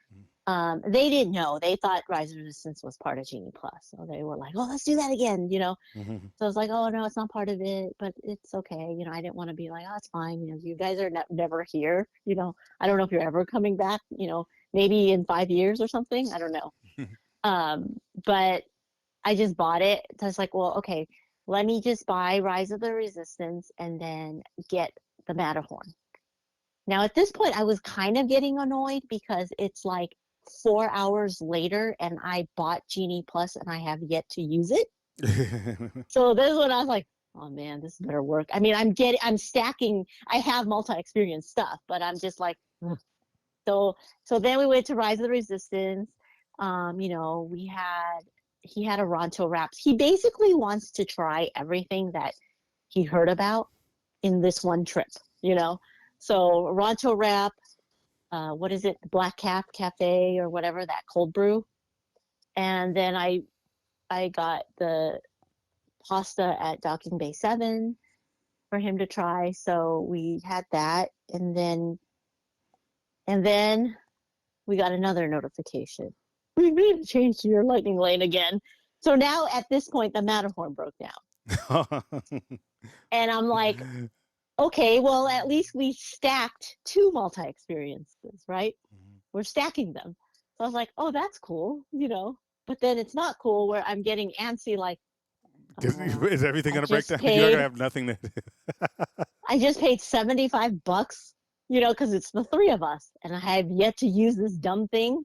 Speaker 3: They didn't know. They thought Rise of Resistance was part of Genie Plus, so they were like, "Oh, let's do that again," you know.
Speaker 2: Mhm.
Speaker 3: So I was like, "Oh no, it's not part of it, but it's okay." You know, I didn't want to be like, "Oh, it's fine." You know, you guys are never here. You know, I don't know if you're ever coming back. You know, maybe in 5 years or something. I don't know. Um, but I just bought it. So I was like, well, okay, let me just buy Rise of the Resistance and then get the Matterhorn. Now, at this point, I was kind of getting annoyed because it's like 4 hours later and I bought Genie Plus and I have yet to use it. So this is when I was like, oh man, this better work. I mean, I'm stacking, I have multi-experience stuff, but I'm just like, ugh. So, so then we went to Rise of the Resistance. You know, he had a Ronto Wraps. He basically wants to try everything that he heard about in this one trip, you know? So Ronto Wrap, what is it? Black Cap Cafe or whatever, that cold brew. And then I got the pasta at Docking Bay 7 for him to try. So we had that. And then we got another notification. We made a change to your lightning lane again. So now at this point, the Matterhorn broke down. And I'm like, okay, well, at least we stacked two multi experiences, right? We're stacking them. So I was like, oh, that's cool, you know. But then it's not cool where I'm getting antsy, like,
Speaker 2: Is everything
Speaker 3: I
Speaker 2: going to break
Speaker 3: just
Speaker 2: down? You're not going to
Speaker 3: paid,
Speaker 2: have nothing to.
Speaker 3: I just paid $75, you know, because it's the three of us, and I have yet to use this dumb thing.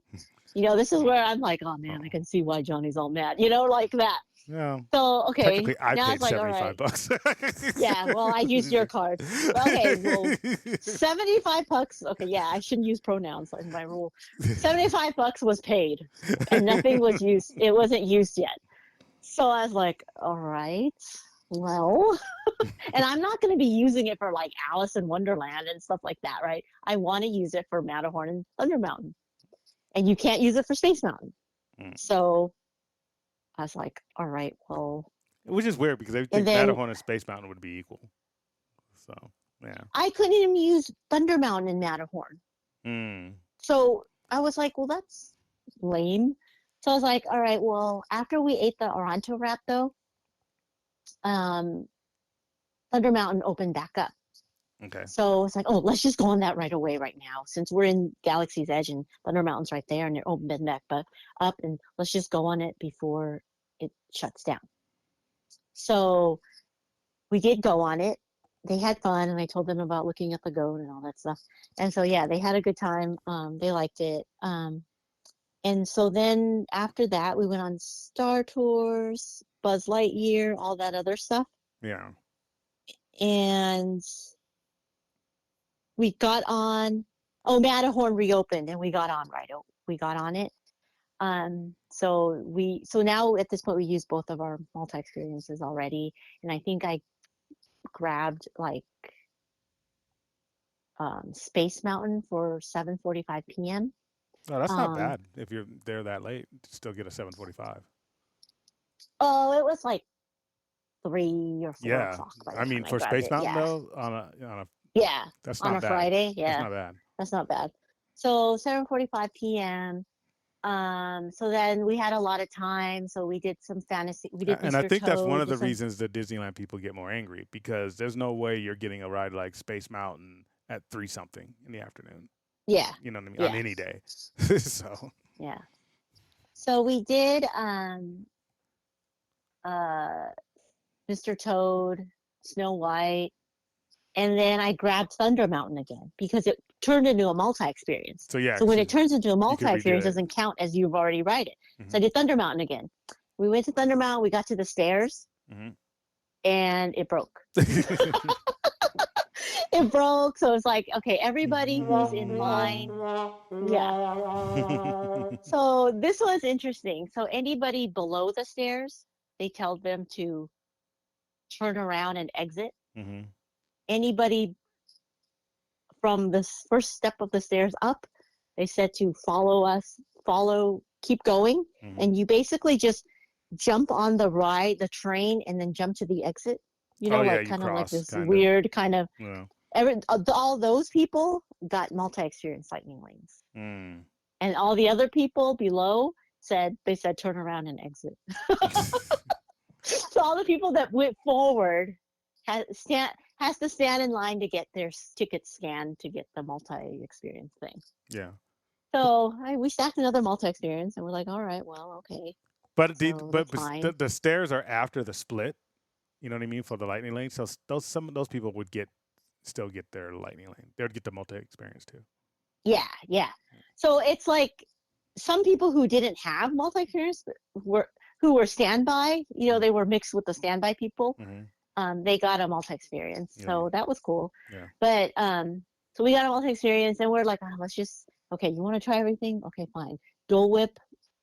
Speaker 3: You know, this is where I'm like, oh man, I
Speaker 2: Oh,
Speaker 3: can see why Johnny's all mad, you know, like that.
Speaker 2: yeah.
Speaker 3: So okay,
Speaker 2: Technically, I
Speaker 3: now
Speaker 2: paid
Speaker 3: it's like, all
Speaker 2: 75
Speaker 3: right,
Speaker 2: bucks.
Speaker 3: yeah, well, I used your card. Well, okay, well, $75. Okay, yeah, I shouldn't use pronouns in my rule. $75 was paid, and nothing was used. It wasn't used yet. So I was like, all right, well, and I'm not going to be using it for like Alice in Wonderland and stuff like that, right? I want to use it for Matterhorn and Thunder Mountain, and you can't use it for Space Mountain.
Speaker 2: Mm.
Speaker 3: So I was like, all right, well,
Speaker 2: Which is weird because I
Speaker 3: and
Speaker 2: think
Speaker 3: then
Speaker 2: Matterhorn and Space Mountain would be equal. So, yeah.
Speaker 3: I couldn't even use Thunder Mountain and Matterhorn.
Speaker 2: Mm.
Speaker 3: So I was like, well, that's lame. So I was like, all right, well, after we ate the Oronto wrap though, um, Thunder Mountain opened back up.
Speaker 2: Okay.
Speaker 3: So it's like, oh, let's just go on that right away, right now, since we're in Galaxy's Edge and Thunder Mountain's right there, and they're open back up, and let's just go on it before it shuts down. So we did go on it. They had fun, and I told them about looking at the goat and all that stuff. And so yeah, they had a good time. They liked it. And so then after that, we went on Star Tours, Buzz Lightyear, all that other stuff.
Speaker 2: Yeah.
Speaker 3: And we got on, oh, Matterhorn reopened and we got on right. We got on it. So now at this point, we use both of our multi experiences already. And I think I grabbed like Space Mountain for 7:45 p.m.
Speaker 2: Oh, that's not
Speaker 3: Um,
Speaker 2: bad if you're there that late to still get a 7:45.
Speaker 3: oh, it was like
Speaker 2: Yeah.
Speaker 3: o'clock by the
Speaker 2: I
Speaker 3: time
Speaker 2: mean,
Speaker 3: I
Speaker 2: for
Speaker 3: grabbed
Speaker 2: Space
Speaker 3: it.
Speaker 2: Mountain
Speaker 3: Yeah.
Speaker 2: though, on a
Speaker 3: Yeah.
Speaker 2: that's
Speaker 3: On
Speaker 2: not
Speaker 3: a
Speaker 2: bad.
Speaker 3: Friday.
Speaker 2: That's
Speaker 3: Yeah.
Speaker 2: not bad.
Speaker 3: That's not bad. So 7:45 p.m. So then we had a lot of time. So we did some fantasy. We did
Speaker 2: And I
Speaker 3: Mr.
Speaker 2: think that's one
Speaker 3: Toad.
Speaker 2: of
Speaker 3: Did
Speaker 2: the
Speaker 3: some.
Speaker 2: reasons the Disneyland people get more angry because there's no way you're getting a ride like Space Mountain at 3 something in the afternoon.
Speaker 3: Yeah.
Speaker 2: You know what I mean? On
Speaker 3: Yeah.
Speaker 2: any day. So
Speaker 3: Yeah. So we did uh Mr. Toad, Snow White, and then I grabbed Thunder Mountain again because it turned into a multi-experience.
Speaker 2: so yeah,
Speaker 3: So when
Speaker 2: so
Speaker 3: it turns into a
Speaker 2: you could redo
Speaker 3: multi-experience, it
Speaker 2: it.
Speaker 3: doesn't count as you've already ride it. So I
Speaker 2: Hmm.
Speaker 3: did Thunder Mountain again. We went to Thunder Mountain. We got to the stairs,
Speaker 2: Hmm.
Speaker 3: and it broke. It broke. So it's like, okay, everybody who's in line, yeah. So this was interesting. So anybody below the stairs, they tell them to turn around and exit.
Speaker 2: Hmm.
Speaker 3: Anybody from the first step of the stairs up, they said to keep going,
Speaker 2: Hmm.
Speaker 3: and you basically just jump on the train, and then jump to the exit.
Speaker 2: Oh yeah,
Speaker 3: Like
Speaker 2: you
Speaker 3: kind of like
Speaker 2: cross
Speaker 3: this
Speaker 2: kind of.
Speaker 3: weird kind of.
Speaker 2: Yeah.
Speaker 3: All those people got multi-experience lightning lanes,
Speaker 2: Mm.
Speaker 3: and all the other people below said turn around and exit. So all the people that went forward has to stand in line to get their ticket scanned to get the multi-experience thing.
Speaker 2: Yeah.
Speaker 3: So we stacked another multi-experience, and we're like, all right, well, okay,
Speaker 2: But
Speaker 3: so that's fine.
Speaker 2: the stairs are after the split. You know what I mean for the lightning lane. So some of those people would still get their lightning lane. They would get the multi experience too.
Speaker 3: Yeah, yeah. So it's like some people who didn't have multi-experience who were standby. They were mixed with the standby people.
Speaker 2: Mm-hmm.
Speaker 3: They got a multi-experience,
Speaker 2: Yeah.
Speaker 3: so that was cool.
Speaker 2: Yeah.
Speaker 3: But so we got a multi-experience, and we're like, oh, let's just okay. You want to try everything? Okay, fine. Dole Whip.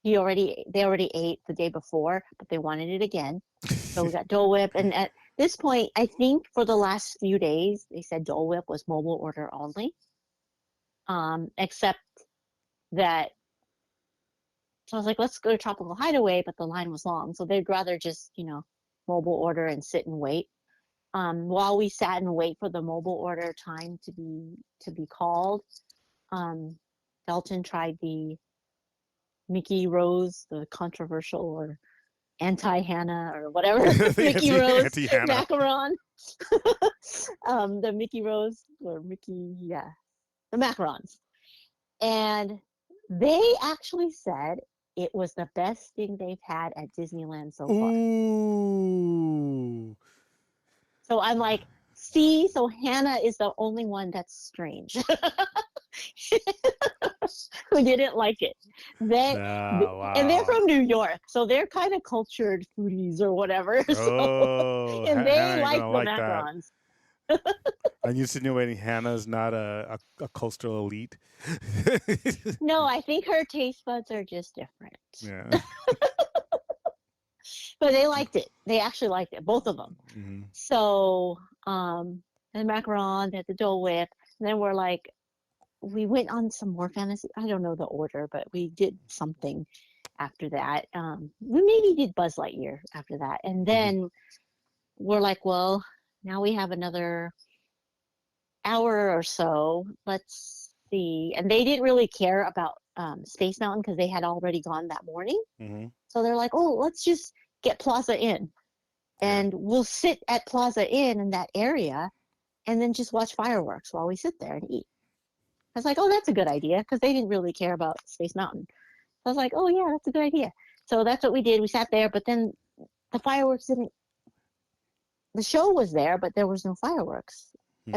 Speaker 3: They already ate the day before, but they wanted it again. So we got Dole Whip, and at this point, I think for the last few days, they said Dole Whip was mobile order only. Except that, so I was like, let's go to Tropical Hideaway, but the line was long, so they'd rather just mobile order and sit and wait. While we sat and wait for the mobile order time to be called, Dalton tried the Mickey Rose, the controversial or anti-Hannah or whatever Mickey Rose
Speaker 2: Anti-Hannah.
Speaker 3: macaron. The Mickey Rose or Mickey, yeah, the macarons. And they actually said it was the best thing they've had at Disneyland so far.
Speaker 2: Ooh.
Speaker 3: So I'm like, see, so Hannah is the only one that's strange. Who didn't like it.
Speaker 2: Wow.
Speaker 3: And they're from New York, so they're kind of cultured foodies or whatever.
Speaker 2: Oh,
Speaker 3: And
Speaker 2: Hannah
Speaker 3: they
Speaker 2: ain't
Speaker 3: like
Speaker 2: gonna
Speaker 3: the
Speaker 2: like that.
Speaker 3: macarons.
Speaker 2: I'm insinuating Hannah's not a coastal elite.
Speaker 3: No, I think her taste buds are just different.
Speaker 2: Yeah.
Speaker 3: But they liked it. They actually liked it, both of them.
Speaker 2: Mm-hmm.
Speaker 3: So, the macarons, the Dole Whip, and then we went on some more fantasy. I don't know the order, but we did something after that. We maybe did Buzz Lightyear after that, and then we're like, well, now we have another hour or so. Let's see. And they didn't really care about Space Mountain because they had already gone that morning.
Speaker 2: Mm-hmm.
Speaker 3: So they're like, oh, let's just get Plaza Inn, and we'll sit at Plaza Inn in that area, and then just watch fireworks while we sit there and eat. I was like, oh, that's a good idea, because they didn't really care about Space Mountain. I was like, oh, yeah, that's a good idea. So that's what we did. We sat there, but then the fireworks didn't, the show was there, but there was no fireworks.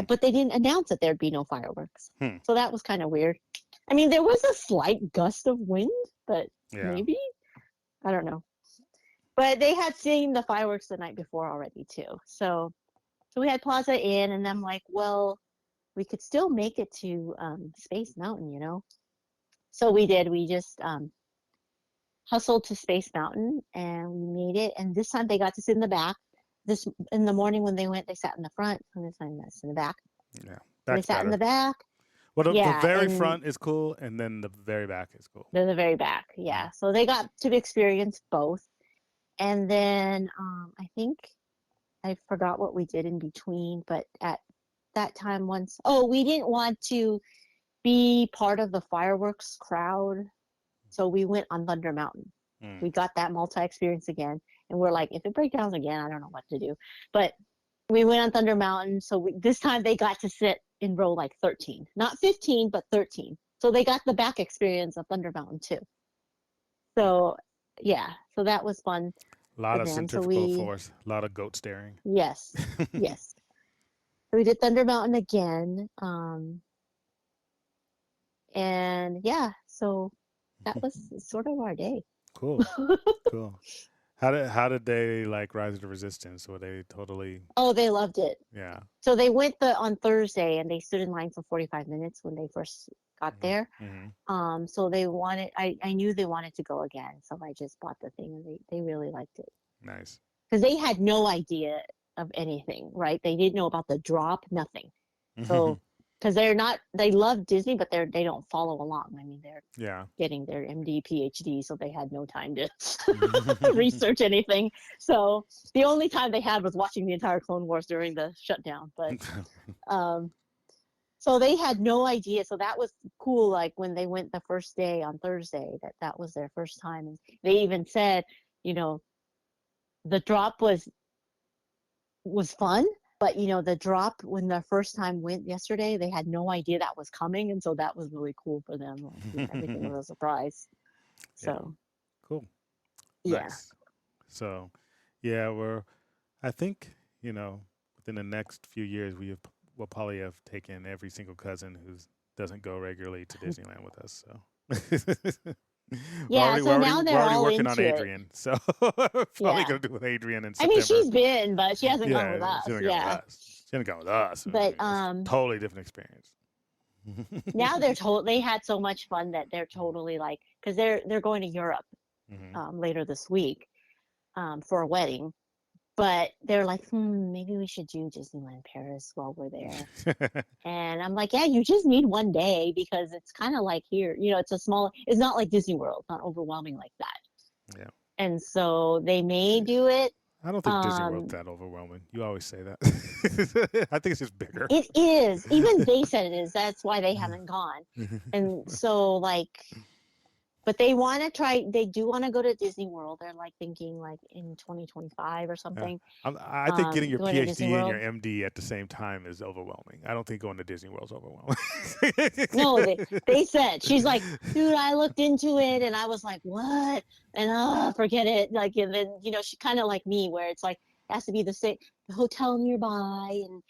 Speaker 3: But they didn't announce that there'd be no fireworks. So that was kind of weird. I mean, there was a slight gust of wind, but maybe? I don't know. But they had seen the fireworks the night before already, too. So we had Plaza Inn, and I'm like, well, we could still make it to Space Mountain, So we did. We just hustled to Space Mountain, and we made it. And this time they got to sit in the back. This in the morning when they went, they sat in the front. And this time that's in the back.
Speaker 2: Yeah,
Speaker 3: they
Speaker 2: that's
Speaker 3: sat
Speaker 2: better.
Speaker 3: in the back.
Speaker 2: Well, the very front is cool, and then the very back is cool.
Speaker 3: They're the very back, yeah. So they got to experience both. And then I think I forgot what we did in between, but at that time we didn't want to be part of the fireworks crowd, so we went on Thunder Mountain. We got that multi experience again, and we're like, if it breaks down again, I don't know what to do. But we went on Thunder Mountain, so this time they got to sit in row like 13, not 15, but 13. So they got the back experience of Thunder Mountain too. So yeah, so that was fun
Speaker 2: A lot
Speaker 3: for
Speaker 2: of
Speaker 3: them. So
Speaker 2: centrifugal force, a lot of goat staring.
Speaker 3: yes, yes. So we did Thunder Mountain again, and yeah, so that was sort of our day.
Speaker 2: Cool, cool. How did they like Rise of the Resistance? Were they totally?
Speaker 3: Oh, they loved it.
Speaker 2: Yeah.
Speaker 3: So they went on Thursday, and they stood in line for 45 minutes when they first got there.
Speaker 2: Mm-hmm.
Speaker 3: So they wanted. I knew they wanted to go again, so I just bought the thing, and they really liked it
Speaker 2: Nice.
Speaker 3: because they had no idea of anything, right? They didn't know about the drop, nothing. So because they love Disney, but they don't follow along. I mean, they're
Speaker 2: Yeah.
Speaker 3: getting their MD, PhD, so they had no time to research anything. So the only time they had was watching the entire Clone Wars during the shutdown. But so they had no idea. So that was cool. Like when they went the first day on Thursday, that was their first time, and they even said, the drop was fun. But the drop when the first time went yesterday, they had no idea that was coming, and so that was really cool for them. Like, everything was a surprise. So
Speaker 2: cool.
Speaker 3: yeah.
Speaker 2: Nice. So yeah, I think within the next few years we'll probably have taken every single cousin who doesn't go regularly to Disneyland with us. So
Speaker 3: Yeah, so now they're
Speaker 2: we're already
Speaker 3: all
Speaker 2: working on
Speaker 3: into it.
Speaker 2: Adrian, so probably
Speaker 3: Yeah.
Speaker 2: gonna do with Adrian in
Speaker 3: I
Speaker 2: September.
Speaker 3: mean, she's been, but she hasn't gone with
Speaker 2: Yeah,
Speaker 3: us.
Speaker 2: she hasn't gone
Speaker 3: Yeah.
Speaker 2: with us. She hasn't gone with us.
Speaker 3: But
Speaker 2: It's a totally different experience.
Speaker 3: now they had so much fun that they're totally like, because they're going to Europe later this week for a wedding. But they're like, maybe we should do Disneyland Paris while we're there. And I'm like, yeah, you just need one day because it's kind of like here, it's not like Disney World, not overwhelming like that.
Speaker 2: Yeah.
Speaker 3: And so they may do it.
Speaker 2: I don't think Disney World's that overwhelming. You always say that. I think it's just bigger.
Speaker 3: It is. Even they said it is. That's why they haven't gone. And so but they want to try. They do want to go to Disney World. They're like thinking like in 2025 or something.
Speaker 2: Yeah. I think getting your PhD and your
Speaker 3: World.
Speaker 2: MD at the same time is overwhelming. I don't think going to Disney World's overwhelming.
Speaker 3: No, they said, she's like, dude, I looked into it and I was like, what? And forget it. Like, and then she kind of like me, where it's like it has to be the same hotel nearby, and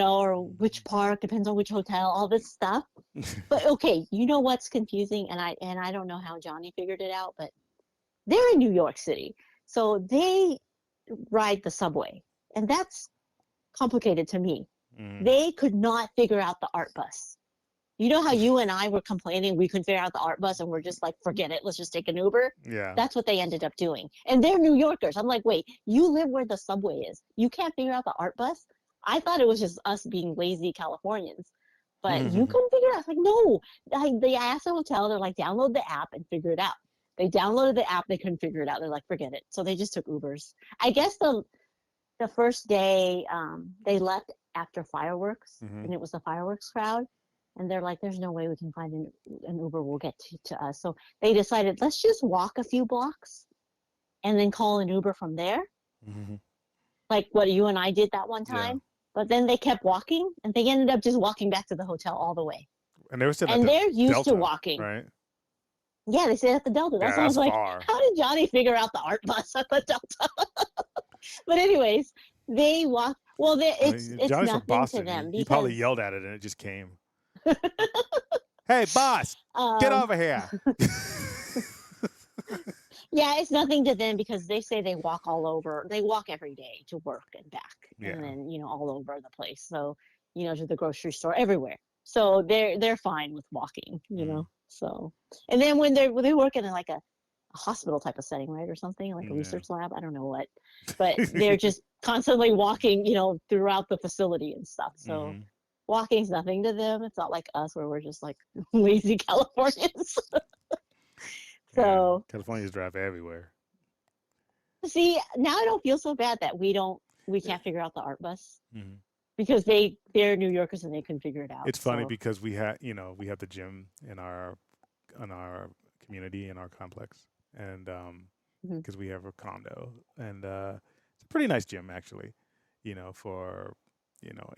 Speaker 3: or which park, depends on which hotel, all this stuff. But okay, what's confusing, and I don't know how Johnny figured it out, but they're in New York City, so they ride the subway, and that's complicated to me. They could not figure out the art bus. You know how you and I were complaining we couldn't figure out the art bus, and we're just like, forget it, let's just take an Uber?
Speaker 2: Yeah.
Speaker 3: That's what they ended up doing. And they're New Yorkers. I'm like, wait, you live where the subway is. You can't figure out the art bus? I thought it was just us being lazy Californians. But you couldn't figure it out. Like, no. They asked the hotel, they're like, download the app and figure it out. They downloaded the app, they couldn't figure it out. They're like, forget it. So they just took Ubers. I guess the first day they left after fireworks, and it was the fireworks crowd. And they're like, there's no way we can find an Uber will get to us. So they decided, let's just walk a few blocks and then call an Uber from there. Like what you and I did that one time. Yeah. But then they kept walking, and they ended up just walking back to the hotel all the way.
Speaker 2: And they were sitting
Speaker 3: and they're used
Speaker 2: Delta,
Speaker 3: to walking.
Speaker 2: Right?
Speaker 3: Yeah, they stayed at the Delta. That's why I was like,
Speaker 2: far.
Speaker 3: How did Johnny figure out the art bus at the Delta? But anyways, they walked. Well, it's
Speaker 2: Johnny's
Speaker 3: nothing
Speaker 2: from Boston.
Speaker 3: to them.
Speaker 2: He probably yelled at it, and it just came. Hey, boss, get over here.
Speaker 3: Yeah, it's nothing to them because they say they walk all over. They walk every day to work and back, and then all over the place. So to the grocery store, everywhere. So they're fine with walking. So, and then when they work in like a hospital type of setting, right, or something like a research lab. I don't know what, but they're just constantly walking, throughout the facility and stuff. So. Walking's nothing to them. It's not like us where we're just like lazy Californians. So
Speaker 2: Californians drive everywhere.
Speaker 3: see, now I don't feel so bad that we don't we can't figure out the art bus
Speaker 2: Mhm.
Speaker 3: because they're New Yorkers and they couldn't figure it out.
Speaker 2: It's funny
Speaker 3: So
Speaker 2: because we have the gym in our community in our complex, and
Speaker 3: mhm.
Speaker 2: because we have a condo, and it's a pretty nice gym actually, for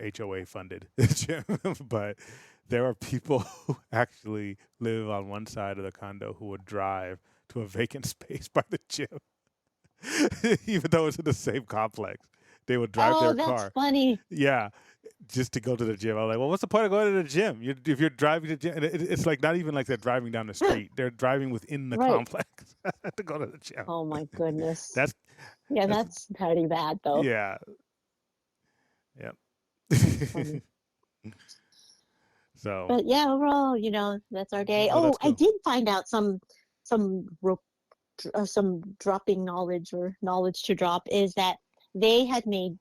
Speaker 2: HOA funded gym, but there are people who actually live on one side of the condo who would drive to a vacant space by the gym, even though it's in the same complex. They would drive
Speaker 3: Oh,
Speaker 2: their
Speaker 3: that's
Speaker 2: car.
Speaker 3: funny.
Speaker 2: Yeah, just to go to the gym. I was like, well, what's the point of going to the gym? If you're driving to the gym, and it's like not even like they're driving down the street. They're driving within the
Speaker 3: Right.
Speaker 2: complex to go to the gym.
Speaker 3: Oh my goodness.
Speaker 2: That's
Speaker 3: Yeah,
Speaker 2: that's
Speaker 3: that's pretty bad though.
Speaker 2: yeah, yep.
Speaker 3: That's funny.
Speaker 2: So,
Speaker 3: But yeah, overall, that's our day.
Speaker 2: oh,
Speaker 3: Oh,
Speaker 2: that's
Speaker 3: I
Speaker 2: cool.
Speaker 3: did find out some dropping knowledge or knowledge to drop is that they had made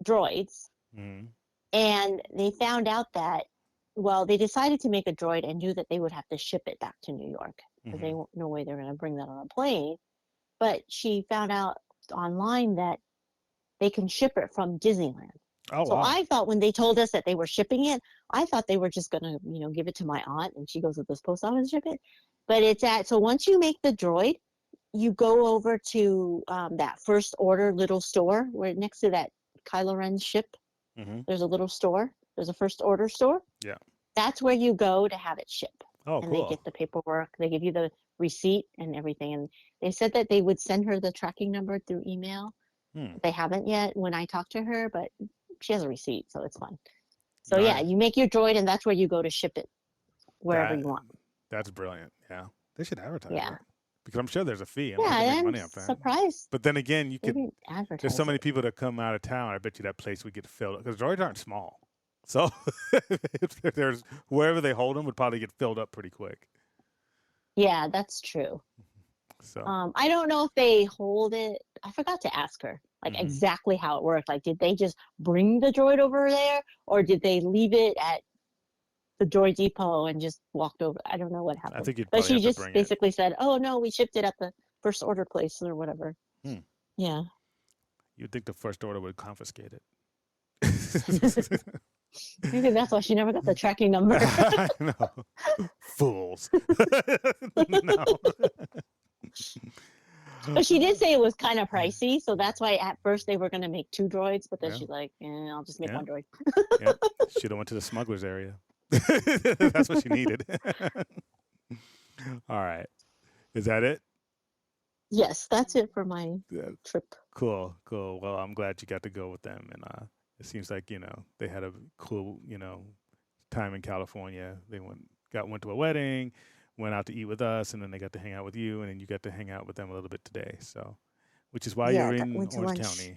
Speaker 3: droids
Speaker 2: Mm-hmm.
Speaker 3: and they found out that well, they decided to make a droid and knew that they would have to ship it back to New York because
Speaker 2: Mm-hmm.
Speaker 3: no way they're going to bring that on a plane. But she found out online that they can ship it from Disneyland.
Speaker 2: Oh
Speaker 3: So
Speaker 2: wow.
Speaker 3: I thought when they told us that they were shipping it, I thought they were just gonna, give it to my aunt and she goes to this post office and ship it. But so once you make the droid, you go over to that first order little store where next to that Kylo Ren ship,
Speaker 2: Mm-hmm.
Speaker 3: there's a little store. There's a first order store.
Speaker 2: Yeah.
Speaker 3: That's where you go to have it shipped.
Speaker 2: Oh,
Speaker 3: And they
Speaker 2: cool.
Speaker 3: get the paperwork. They give you the receipt and everything. And they said that they would send her the tracking number through email.
Speaker 2: Hmm.
Speaker 3: They haven't yet when I talked to her, but she has a receipt, so it's fine. So yeah,
Speaker 2: Nice.
Speaker 3: you make your droid, and that's where you go to ship it wherever
Speaker 2: That
Speaker 3: you want.
Speaker 2: that's brilliant. Yeah, they should advertise
Speaker 3: Yeah,
Speaker 2: that because I'm sure there's a fee. I'm sure they
Speaker 3: yeah.
Speaker 2: make
Speaker 3: I'm
Speaker 2: money off that.
Speaker 3: surprised
Speaker 2: But then again,
Speaker 3: they didn't
Speaker 2: there's
Speaker 3: advertise
Speaker 2: so many
Speaker 3: it.
Speaker 2: people that come out of town. I bet you that place would get filled because droids aren't small. So if there's wherever they hold them would probably get filled up pretty quick.
Speaker 3: Yeah, that's true.
Speaker 2: So
Speaker 3: I don't know if they hold it. I forgot to ask her like
Speaker 2: mhm.
Speaker 3: exactly how it worked. Like, did they just bring the droid over there, or did they leave it at the droid depot and just walked over? I don't know what
Speaker 2: I
Speaker 3: happened.
Speaker 2: think you'd
Speaker 3: But
Speaker 2: probably
Speaker 3: she
Speaker 2: have to
Speaker 3: just
Speaker 2: bring it.
Speaker 3: basically said, "Oh no, we shipped it at the first order place or whatever."
Speaker 2: Hmm.
Speaker 3: Yeah.
Speaker 2: You'd think the first order would confiscate it.
Speaker 3: Maybe that's why she never got the tracking number.
Speaker 2: No. Fools. No.
Speaker 3: But she did say it was kind of pricey, so that's why at first they were going to make two droids, but then
Speaker 2: Yeah.
Speaker 3: she's like, I'll just make
Speaker 2: Yeah.
Speaker 3: one droid.
Speaker 2: Yeah. Should have went to the smugglers area. That's what she needed. All right. Is that it?
Speaker 3: Yes, that's it for my
Speaker 2: Yeah.
Speaker 3: trip.
Speaker 2: Cool. Cool. Well, I'm glad you got to go with them, and it seems like they had a cool time in California. They went to a wedding, went out to eat with us, and then they got to hang out with you, and then you got to hang out with them a little bit today. So, which is why
Speaker 3: Yeah,
Speaker 2: you're in
Speaker 3: went to
Speaker 2: Orange
Speaker 3: lunch.
Speaker 2: County,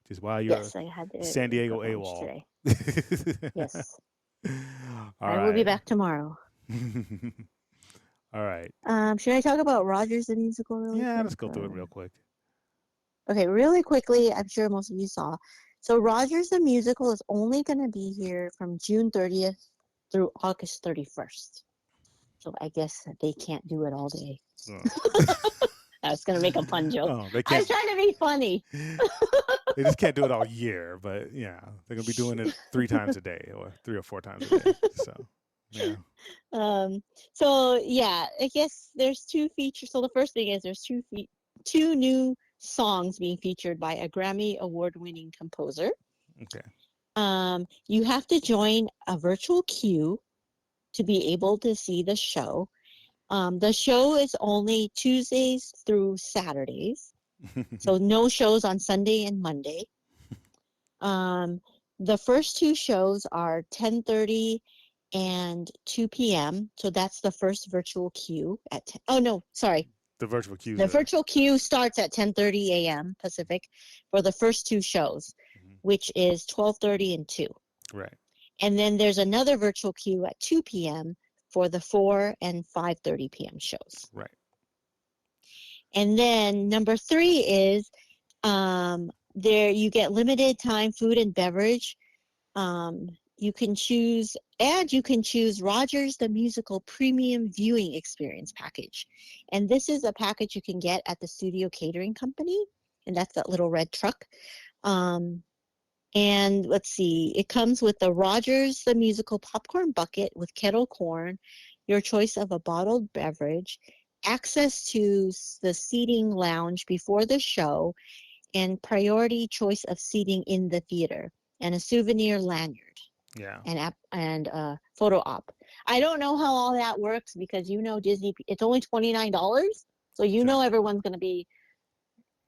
Speaker 2: which is why you're
Speaker 3: Yes, I had to
Speaker 2: San Diego
Speaker 3: go to lunch
Speaker 2: AWOL.
Speaker 3: today. Yes,
Speaker 2: All
Speaker 3: I will be
Speaker 2: right.
Speaker 3: back tomorrow.
Speaker 2: All right.
Speaker 3: Should I talk about Rogers the Musical really
Speaker 2: Yeah,
Speaker 3: quick?
Speaker 2: let's go through it real quick.
Speaker 3: Okay, really quickly, I'm sure most of you saw. So Rogers the Musical is only going to be here from June 30th through August 31st. So I guess they can't do it all day.
Speaker 2: Oh,
Speaker 3: I was going to make a pun joke.
Speaker 2: oh, they
Speaker 3: I
Speaker 2: can't.
Speaker 3: was trying to be funny.
Speaker 2: They just can't do it all year, but yeah, they're gonna be doing it 3 times a day or 3 or 4 times a day. So yeah.
Speaker 3: So yeah, I guess there's two features. So the first thing is there's two new songs being featured by a Grammy award-winning composer.
Speaker 2: Okay.
Speaker 3: You have to join a virtual queue to be able to see the show. The show is only Tuesdays through Saturdays, so no shows on Sunday and Monday. The first two shows are 10:30 and 2 p.m. So that's the first virtual queue at 10. Oh no, sorry.
Speaker 2: The virtual queues.
Speaker 3: The virtual queue starts at 10:30 a.m. Pacific for the first two shows, which is 12:30 and 2.
Speaker 2: Right.
Speaker 3: And then there's another virtual queue at 2 p.m. for the 4 and 5:30 p.m. shows.
Speaker 2: Right.
Speaker 3: And then number 3 is there you get limited time food and beverage. You can choose Rogers the Musical Premium Viewing Experience package. And this is a package you can get at the Studio Catering Company, and that's that little red truck. Um, and let's see, it comes with the Rogers the Musical popcorn bucket with kettle corn, your choice of a bottled beverage, access to the seating lounge before the show, and priority choice of seating in the theater, and a souvenir lanyard
Speaker 2: Yeah.
Speaker 3: and photo op. I don't know how all that works because Disney, it's only $29, so
Speaker 2: Sure.
Speaker 3: everyone's going to be,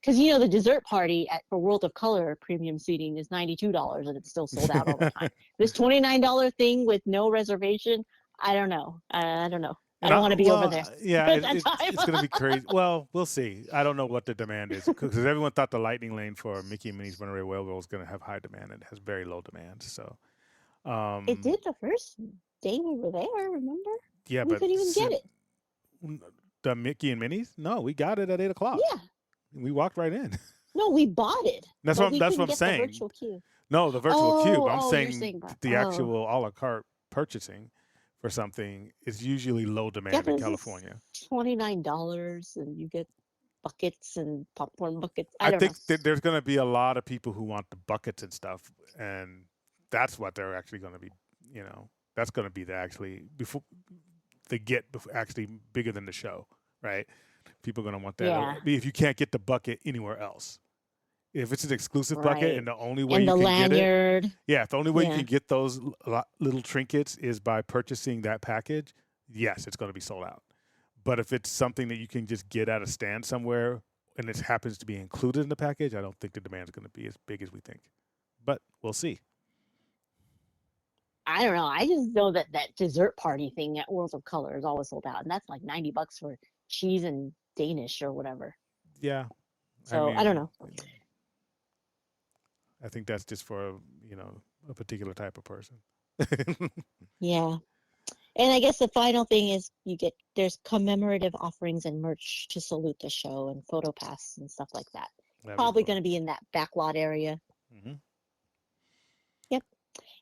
Speaker 3: because the dessert party for World of Color premium seating is $92 and it's still sold out all the time. This $29 thing with no reservation, I don't know. I don't know. I
Speaker 2: And
Speaker 3: don't want to be over
Speaker 2: well,
Speaker 3: there
Speaker 2: yeah,
Speaker 3: at that time.
Speaker 2: it's going to be crazy. Well, we'll see. I don't know what the demand is because everyone thought the Lightning Lane for Mickey and Minnie's Runaway Railroad was going to have high demand, and it has very low demand. So,
Speaker 3: It
Speaker 2: um,
Speaker 3: did the first day we were there, remember?
Speaker 2: yeah,
Speaker 3: We
Speaker 2: but
Speaker 3: couldn't even get it.
Speaker 2: the Mickey and Minnie's, no, we got it at 8 o'clock.
Speaker 3: Yeah.
Speaker 2: We walked right in.
Speaker 3: No, we bought it, but we
Speaker 2: That's
Speaker 3: couldn't
Speaker 2: what I'm
Speaker 3: get the
Speaker 2: saying.
Speaker 3: virtual queue.
Speaker 2: No, the virtual cube. I'm
Speaker 3: You're
Speaker 2: saying
Speaker 3: saying that.
Speaker 2: the
Speaker 3: Oh.
Speaker 2: actual a la carte purchasing for something is usually low
Speaker 3: Yeah,
Speaker 2: demand
Speaker 3: but
Speaker 2: in
Speaker 3: this
Speaker 2: California.
Speaker 3: is $29 and you get buckets and popcorn buckets. I
Speaker 2: I
Speaker 3: don't know.
Speaker 2: think that there's going to be a lot of people who want the buckets and stuff, and that's what they're actually going to be. That's going to be the actually before actually bigger than the show, right? People are going to want that.
Speaker 3: Yeah.
Speaker 2: If you can't get the bucket anywhere else, if it's an exclusive bucket
Speaker 3: Right.
Speaker 2: and the only way
Speaker 3: And
Speaker 2: you
Speaker 3: the
Speaker 2: can
Speaker 3: lanyard.
Speaker 2: get it, yeah, if the only way you
Speaker 3: Yeah.
Speaker 2: can get those little trinkets is by purchasing that package, yes, it's going to be sold out. But if it's something that you can just get at a stand somewhere and it happens to be included in the package, I don't think the demand is going to be as big as we think. But we'll see.
Speaker 3: I don't know. I just know that dessert party thing at World of Color is always sold out, and that's like $90 for cheese and Danish or whatever.
Speaker 2: Yeah.
Speaker 3: So I don't know.
Speaker 2: I think that's just for, a particular type of person.
Speaker 3: Yeah. And I guess the final thing is there's commemorative offerings and merch to salute the show and photo pass and stuff like that. Probably going to be in that backlot area.
Speaker 2: Mm-hmm.
Speaker 3: Yep.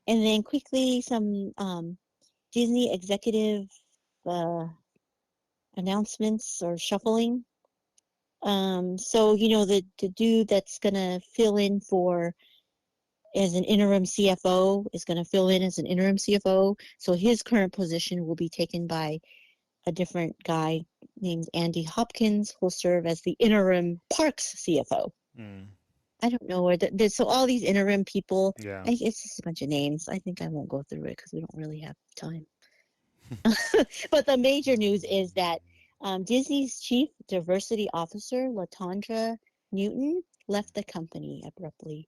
Speaker 3: And then quickly some Disney executive announcements or shuffling. So the dude that's gonna fill in as an interim CFO is gonna fill in as an interim CFO. So his current position will be taken by a different guy named Andy Hopkins, who'll serve as the interim Parks CFO.
Speaker 2: Mm.
Speaker 3: I don't know where so all these interim people.
Speaker 2: Yeah.
Speaker 3: It's just a bunch of names. I think I won't go through it because we don't really have time. But the major news is that Disney's chief diversity officer, Latondra Newton, left the company abruptly.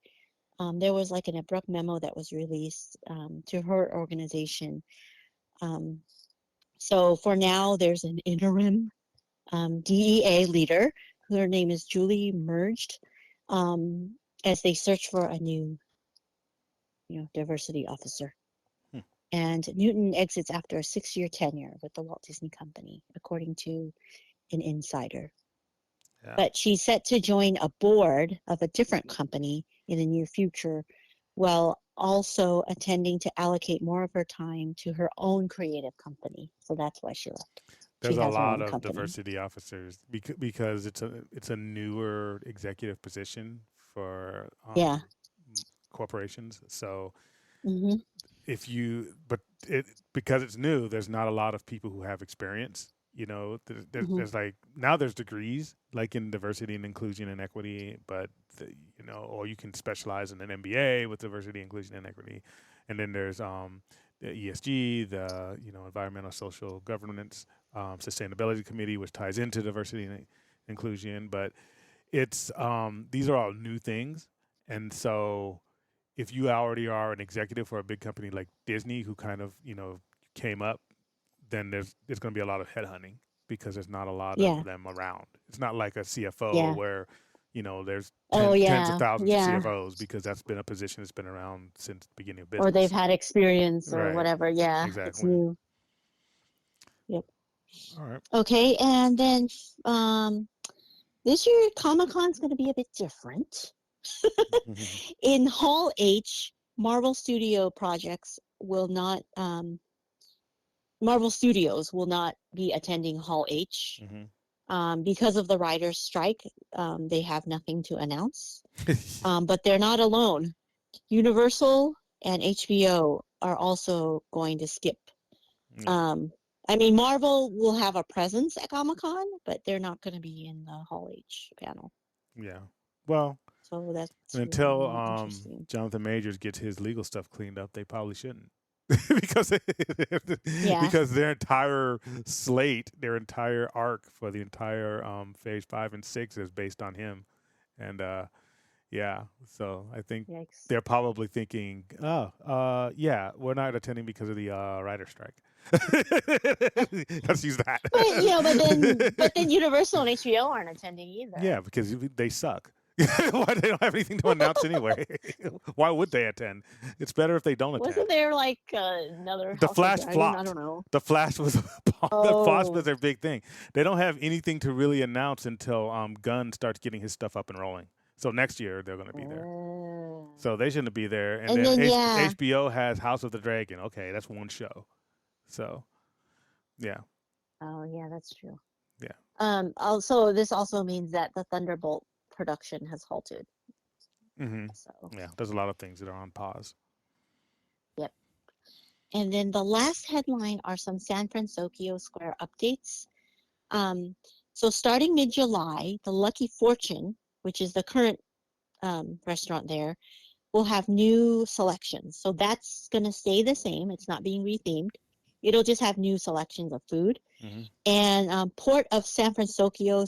Speaker 3: There was like an abrupt memo that was released to her organization. So for now, there's an interim DEA leader. Her name is Julie Merged, as they search for a new, diversity officer. And Newton exits after a 6-year tenure with the Walt Disney Company, according to an insider.
Speaker 2: Yeah.
Speaker 3: But she's set to join a board of a different company in the near future, while also attending to allocate more of her time to her own creative company. So that's why she left.
Speaker 2: There's
Speaker 3: She
Speaker 2: a
Speaker 3: has her
Speaker 2: lot
Speaker 3: own
Speaker 2: of
Speaker 3: company.
Speaker 2: diversity officers because it's a newer executive position for
Speaker 3: Yeah.
Speaker 2: corporations. So
Speaker 3: Mm-hmm.
Speaker 2: because it's new, there's not a lot of people who have experience. There's like now there's degrees like in diversity and inclusion and equity, but or you can specialize in an MBA with diversity, inclusion, and equity, and then there's the ESG, the environmental, social, governance, sustainability committee, which ties into diversity and inclusion. But it's these are all new things, and so if you already are an executive for a big company like Disney, who kind of came up, then there's going to be a lot of headhunting because there's not a lot of them around. It's not like a CFO where there's tens of thousands of CFOs, because that's been a position that's been around since the beginning of business.
Speaker 3: Or they've had experience or
Speaker 2: Right.
Speaker 3: whatever. Yeah,
Speaker 2: Exactly.
Speaker 3: it's new. Yep.
Speaker 2: All right.
Speaker 3: Okay, and then this year Comic-Con's going to be a bit different. In Hall H, Marvel Studios will not be attending Hall H. Because of the writers' strike, they have nothing to announce. But they're not alone. Universal and HBO are also going to skip.
Speaker 2: Yeah.
Speaker 3: I mean, Marvel will have a presence at Comic-Con, but they're not going to be in the Hall H panel.
Speaker 2: Yeah. Well,
Speaker 3: So that's
Speaker 2: until
Speaker 3: really interesting.
Speaker 2: Jonathan Majors gets his legal stuff cleaned up, they probably shouldn't. because
Speaker 3: Yeah.
Speaker 2: because their entire slate, their entire arc for the entire phase 5 and 6 is based on him. And yeah, so I think
Speaker 3: Yikes.
Speaker 2: they're probably thinking, yeah, we're not attending because of the writer strike. Let's use that.
Speaker 3: But then Universal and HBO aren't attending either.
Speaker 2: Yeah, because they suck. Why they don't have anything to announce anyway? Why would they attend? It's better if they don't attend.
Speaker 3: Wasn't there like another
Speaker 2: The
Speaker 3: House
Speaker 2: Flash
Speaker 3: of Dragon?
Speaker 2: flopped.
Speaker 3: I don't know.
Speaker 2: The Flash was the Flash was their big thing. They don't have anything to really announce until Gunn starts getting his stuff up and rolling. So next year they're going to be there. So they shouldn't be there. And then HBO has House of the Dragon. Okay, that's one show. So, yeah.
Speaker 3: Oh yeah, that's true.
Speaker 2: Yeah.
Speaker 3: Also, this also means that the Thunderbolt production has halted.
Speaker 2: Mm-hmm.
Speaker 3: So
Speaker 2: yeah, there's a lot of things that are on pause.
Speaker 3: Yep. And then the last headline are some San Francisco Square updates. So starting mid-July, the Lucky Fortune, which is the current restaurant there, will have new selections. So that's going to stay the same. It's not being rethemed. It'll just have new selections of food.
Speaker 2: Mm-hmm.
Speaker 3: And Port of San Francisco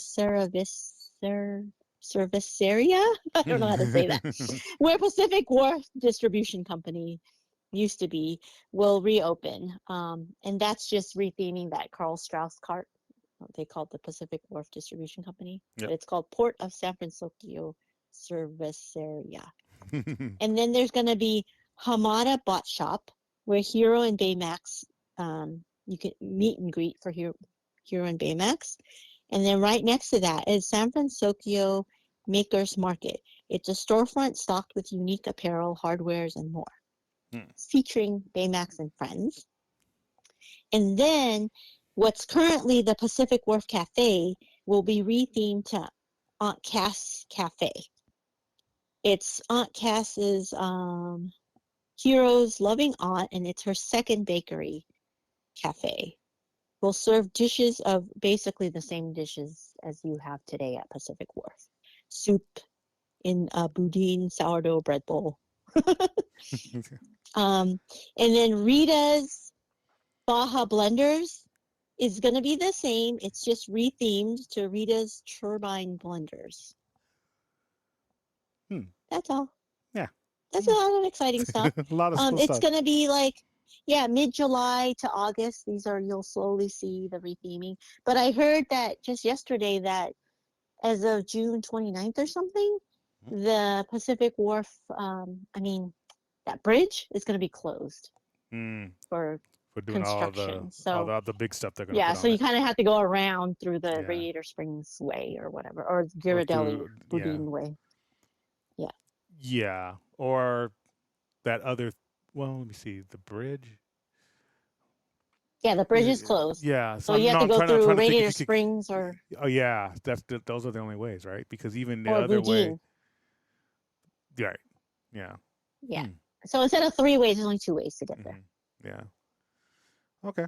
Speaker 3: Cerveceria, I don't know how to say that, where Pacific Wharf Distribution Company used to be, will reopen. And that's just retheming that Carl Strauss cart. They called the Pacific Wharf Distribution Company.
Speaker 2: Yep.
Speaker 3: But it's called Port of San Francisco Cerveceria. And then there's going to be Hamada Bot Shop, where Hero and Baymax, you can meet and greet for Hero and Baymax. And then right next to that is San Francisco Makers Market. It's a storefront stocked with unique apparel, hardwares, and more, featuring Baymax and friends. And then what's currently the Pacific Wharf Cafe will be rethemed to Aunt Cass Cafe. It's Aunt Cass's Hero's loving aunt, and it's her second bakery cafe. Will serve dishes of basically the same dishes as you have today at Pacific Wharf. Soup in a boudin sourdough bread bowl. And then Rita's Baja Blenders is going to be the same. It's just rethemed to Rita's Turbine Blenders. That's all.
Speaker 2: Yeah.
Speaker 3: That's a lot of exciting stuff.
Speaker 2: A lot of cool
Speaker 3: it's
Speaker 2: stuff.
Speaker 3: going to be like, mid-July to August. You'll slowly see the retheming. But I heard that just yesterday that as of June 29th or something, the Pacific Wharf, that bridge is going to be closed for
Speaker 2: doing
Speaker 3: construction.
Speaker 2: all the big stuff they're going to put on
Speaker 3: so you kind of have to go around through the
Speaker 2: Yeah.
Speaker 3: Radiator Springs Way or whatever, or Ghirardelli Boudin Way. Yeah.
Speaker 2: Yeah, or that other. Well, let me see the bridge.
Speaker 3: Yeah, the bridge is closed.
Speaker 2: Yeah,
Speaker 3: so you have to go through Radiator Springs or.
Speaker 2: Oh yeah, those are the only ways, right? Because even the
Speaker 3: or
Speaker 2: other
Speaker 3: Boudin.
Speaker 2: way. Right. Yeah.
Speaker 3: Yeah. So instead of 3 ways, there's only 2 ways to get there.
Speaker 2: Yeah. Okay.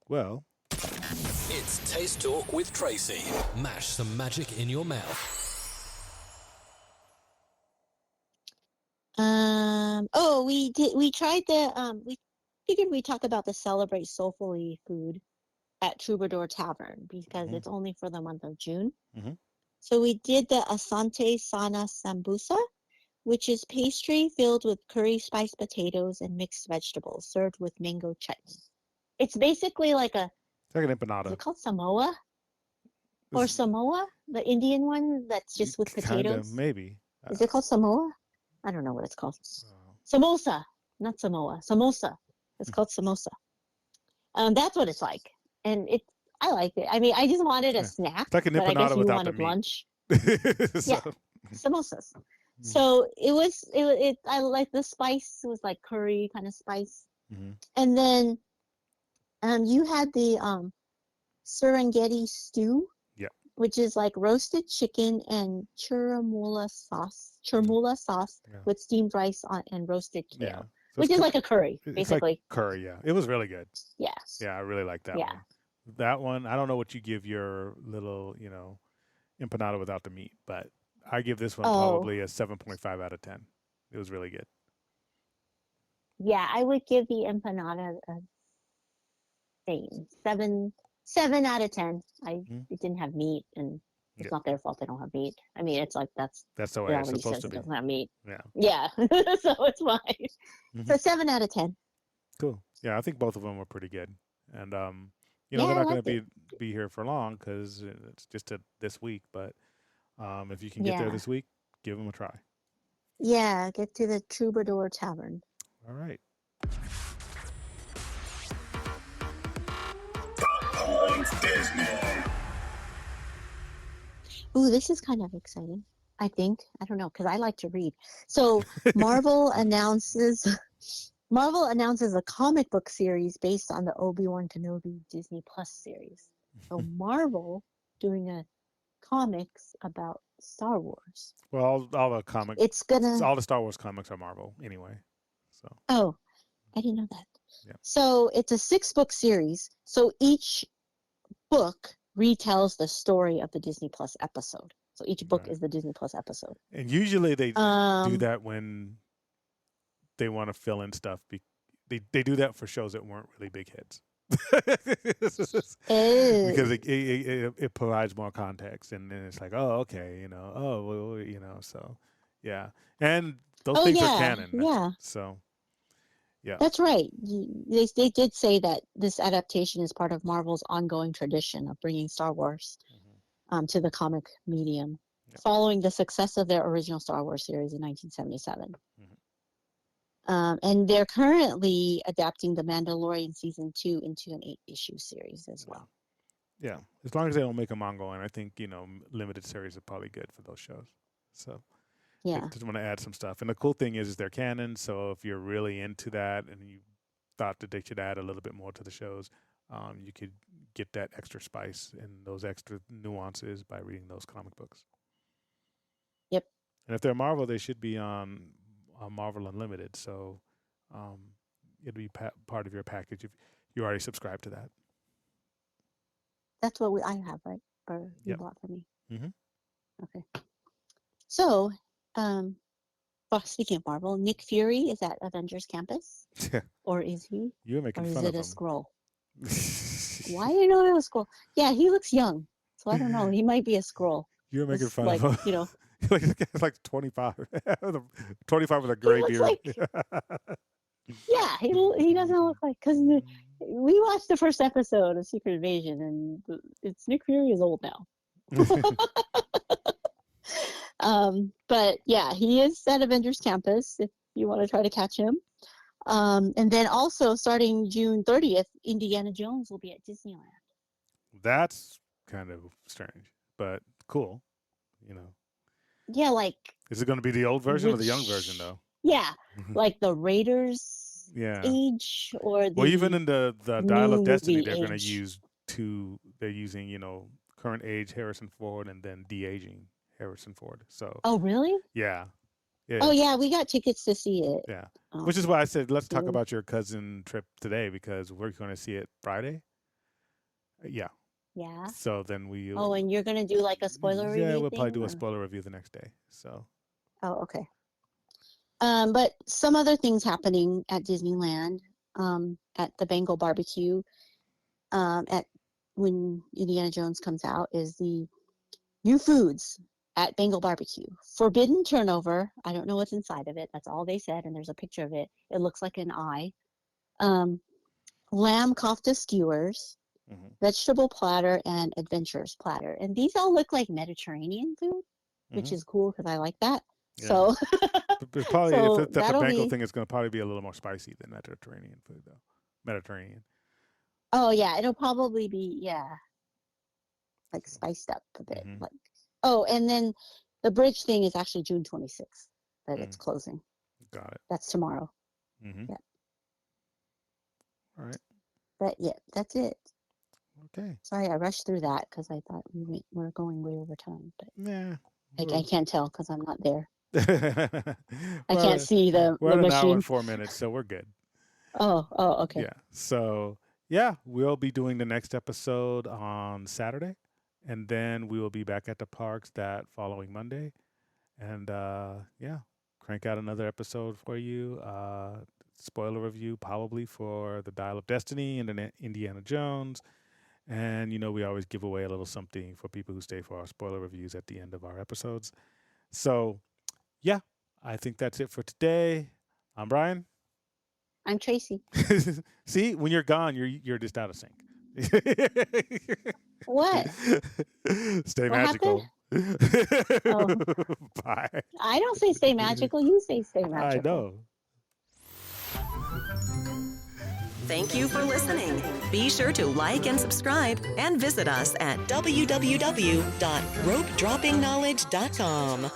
Speaker 2: Well.
Speaker 4: It's Taste Talk with Tracy. Mash some magic in your mouth.
Speaker 3: We tried we figured we'd talk about the Celebrate Soulfully food at Troubadour Tavern because it's only for the month of June. So we did the Asante Sana Sambusa, which is pastry filled with curry spiced potatoes and mixed vegetables served with mango chutney. It's basically like
Speaker 2: an empanada.
Speaker 3: Is it called Samoa? Or Samoa? The Indian one that's just with potatoes?
Speaker 2: Maybe.
Speaker 3: Is it called Samoa? I don't know what it's called. Samosa, not Samoa. Samosa. It's called samosa. That's what it's like, and I like it. I mean, I just wanted a snack,
Speaker 2: it's like an
Speaker 3: but I guess
Speaker 2: empanada
Speaker 3: you
Speaker 2: without
Speaker 3: wanted
Speaker 2: the meat.
Speaker 3: lunch. Yeah, samosas. So it. I like the spice. It was like curry kind of spice, and then you had the Serengeti stew. which is like roasted chicken and churmula sauce
Speaker 2: Yeah.
Speaker 3: with steamed rice and roasted kale,
Speaker 2: Yeah. So
Speaker 3: which is like a curry,
Speaker 2: it's like
Speaker 3: basically.
Speaker 2: curry. Yeah, it was really good.
Speaker 3: Yeah.
Speaker 2: Yeah, I really like that
Speaker 3: Yeah.
Speaker 2: one. That one, I don't know what you give your little, empanada without the meat, but I give this one
Speaker 3: Oh,
Speaker 2: probably a 7.5 out of 10. It was really good.
Speaker 3: yeah. I would give the empanada a same 7 out of 10.
Speaker 2: Mhm.
Speaker 3: It didn't have meat, and
Speaker 2: Yeah,
Speaker 3: it's not their fault they don't have meat. I mean, it's like
Speaker 2: that's the
Speaker 3: it
Speaker 2: way it's
Speaker 3: already
Speaker 2: supposed
Speaker 3: says
Speaker 2: to
Speaker 3: it
Speaker 2: be.
Speaker 3: doesn't have meat.
Speaker 2: Yeah.
Speaker 3: Yeah, so it's fine.
Speaker 2: Hmm.
Speaker 3: So 7 out of 10.
Speaker 2: Cool. Yeah, I think both of them were pretty good. And
Speaker 3: Yeah,
Speaker 2: they're
Speaker 3: I
Speaker 2: not going to
Speaker 3: liked it.
Speaker 2: be here for long because it's just this week. But if you can get there
Speaker 3: Yeah,
Speaker 2: this week, give them a try.
Speaker 3: yeah. Get to the Troubadour Tavern.
Speaker 2: All right.
Speaker 3: Ooh, this is kind of exciting. I think. I don't know, because I like to read. So Marvel announces Marvel announces a comic book series based on the Obi-Wan Kenobi Disney Plus series. So Marvel doing a comics about Star Wars.
Speaker 2: Well,
Speaker 3: It's gonna
Speaker 2: all the Star Wars comics are Marvel anyway. So
Speaker 3: Oh, I didn't know that.
Speaker 2: yeah,
Speaker 3: So it's a 6-book series. So each book retells the story of the Disney Plus episode. So each book
Speaker 2: got it.
Speaker 3: is the Disney Plus episode.
Speaker 2: And usually they do
Speaker 3: Um,
Speaker 2: that when they want to fill in stuff. They do that for shows that weren't really big hits. Because
Speaker 3: eh,
Speaker 2: it provides more context, and then it's like, oh, okay, so yeah, and those
Speaker 3: oh
Speaker 2: things are
Speaker 3: yeah,
Speaker 2: canon,
Speaker 3: yeah,
Speaker 2: so yeah,
Speaker 3: that's right. They did say that this adaptation is part of Marvel's ongoing tradition of bringing Star Wars
Speaker 2: hmm,
Speaker 3: to the comic medium,
Speaker 2: yeah,
Speaker 3: following the success of their original Star Wars series in 1977.
Speaker 2: hmm,
Speaker 3: And they're currently adapting The Mandalorian season 2 into an 8-issue series as
Speaker 2: yeah,
Speaker 3: well.
Speaker 2: yeah. As long as they don't make them ongoing, I think limited series are probably good for those shows. So they
Speaker 3: Yeah.
Speaker 2: just want to add some stuff, and the cool thing is they're canon. So if you're really into that and you thought that they should add a little bit more to the shows, you could get that extra spice and those extra nuances by reading those comic books.
Speaker 3: Yep.
Speaker 2: And if they're Marvel, they should be on Marvel Unlimited. So um, it'll be part of your package if you already subscribe to that.
Speaker 3: That's what I have, right? Or you
Speaker 2: Yep.
Speaker 3: bought for me.
Speaker 2: Hmm.
Speaker 3: Okay. So, well, speaking of Marvel, Nick Fury is at Avengers Campus, or is he?
Speaker 2: You're
Speaker 3: Or
Speaker 2: making
Speaker 3: is
Speaker 2: fun
Speaker 3: it
Speaker 2: of
Speaker 3: a
Speaker 2: him.
Speaker 3: scroll? Why do you know it was scroll? Yeah, he looks young, so I don't know. He might be a scroll.
Speaker 2: You're making
Speaker 3: It's
Speaker 2: fun
Speaker 3: like,
Speaker 2: of him. It's like 25. 25 with a
Speaker 3: he
Speaker 2: gray
Speaker 3: looks
Speaker 2: beard.
Speaker 3: like, yeah, he doesn't look like, because we watched the first episode of Secret Invasion, and it's Nick Fury is old now. But yeah, he is at Avengers Campus if you want to try to catch him. And then also starting June 30th, Indiana Jones will be at Disneyland.
Speaker 2: That's kind of strange, but cool. You know,
Speaker 3: Yeah, like
Speaker 2: is it going to be the old version or the young version
Speaker 3: which,
Speaker 2: though?
Speaker 3: yeah, like the Raiders
Speaker 2: Yeah.
Speaker 3: age or
Speaker 2: Well, even
Speaker 3: the
Speaker 2: in the Dial
Speaker 3: new
Speaker 2: of Destiny,
Speaker 3: movie
Speaker 2: they're going to
Speaker 3: age.
Speaker 2: use two. They're using current age Harrison Ford and then de aging Harrison Ford. So
Speaker 3: Oh, really?
Speaker 2: yeah, yeah,
Speaker 3: Oh, yeah, we got tickets to see it.
Speaker 2: yeah. Which is why I said let's talk
Speaker 3: Soon.
Speaker 2: about your cousin trip today because we're going to see it Friday. Yeah.
Speaker 3: Yeah.
Speaker 2: So then we.
Speaker 3: Oh, and you're gonna do like a spoiler
Speaker 2: Yeah,
Speaker 3: review
Speaker 2: we'll
Speaker 3: thing?
Speaker 2: probably do a
Speaker 3: Or?
Speaker 2: spoiler review the next day. So.
Speaker 3: Oh, okay. But some other things happening at Disneyland, at the Bengal Barbecue, at when Indiana Jones comes out, is the new foods at Bengal Barbecue. Forbidden turnover. I don't know what's inside of it. That's all they said, and there's a picture of it. It looks like an eye. Lamb kofta skewers,
Speaker 2: Mm-hmm.
Speaker 3: vegetable platter, and adventures platter. And these all look like Mediterranean food, which
Speaker 2: Mm-hmm.
Speaker 3: is cool because I like that.
Speaker 2: Yeah.
Speaker 3: So,
Speaker 2: It's probably if
Speaker 3: so
Speaker 2: that's a
Speaker 3: that'll
Speaker 2: Bengal
Speaker 3: be.
Speaker 2: thing, it's going to probably be a little more spicy than Mediterranean food, though. Mediterranean.
Speaker 3: Oh yeah, it'll probably be like
Speaker 2: So,
Speaker 3: spiced up a bit.
Speaker 2: mm-hmm.
Speaker 3: Like and then the bridge thing is actually June 26th that it's closing.
Speaker 2: Got it.
Speaker 3: That's tomorrow.
Speaker 2: Mm-hmm.
Speaker 3: Yeah.
Speaker 2: All right.
Speaker 3: But yeah, that's it.
Speaker 2: Okay.
Speaker 3: Sorry, I rushed through that because I thought we're going way over time, but
Speaker 2: Yeah.
Speaker 3: I can't tell because I'm not there. I
Speaker 2: Well,
Speaker 3: can't see the
Speaker 2: we're at an hour
Speaker 3: machine.
Speaker 2: and 4 minutes, so we're good.
Speaker 3: Oh, okay.
Speaker 2: Yeah. So, yeah, we'll be doing the next episode on Saturday. And then we will be back at the parks that following Monday. And yeah, crank out another episode for you. Spoiler review probably for The Dial of Destiny and then Indiana Jones. And, we always give away a little something for people who stay for our spoiler reviews at the end of our episodes. So, yeah, I think that's it for today. I'm Brian.
Speaker 3: I'm Tracy.
Speaker 2: See, when you're gone, you're just out of sync.
Speaker 3: What?
Speaker 2: Stay
Speaker 3: What
Speaker 2: magical.
Speaker 3: Oh.
Speaker 2: Bye.
Speaker 3: I don't say stay magical. You say stay magical.
Speaker 2: I know.
Speaker 1: Thank you for listening. Be sure to like and subscribe and visit us at www.ropedroppingknowledge.com.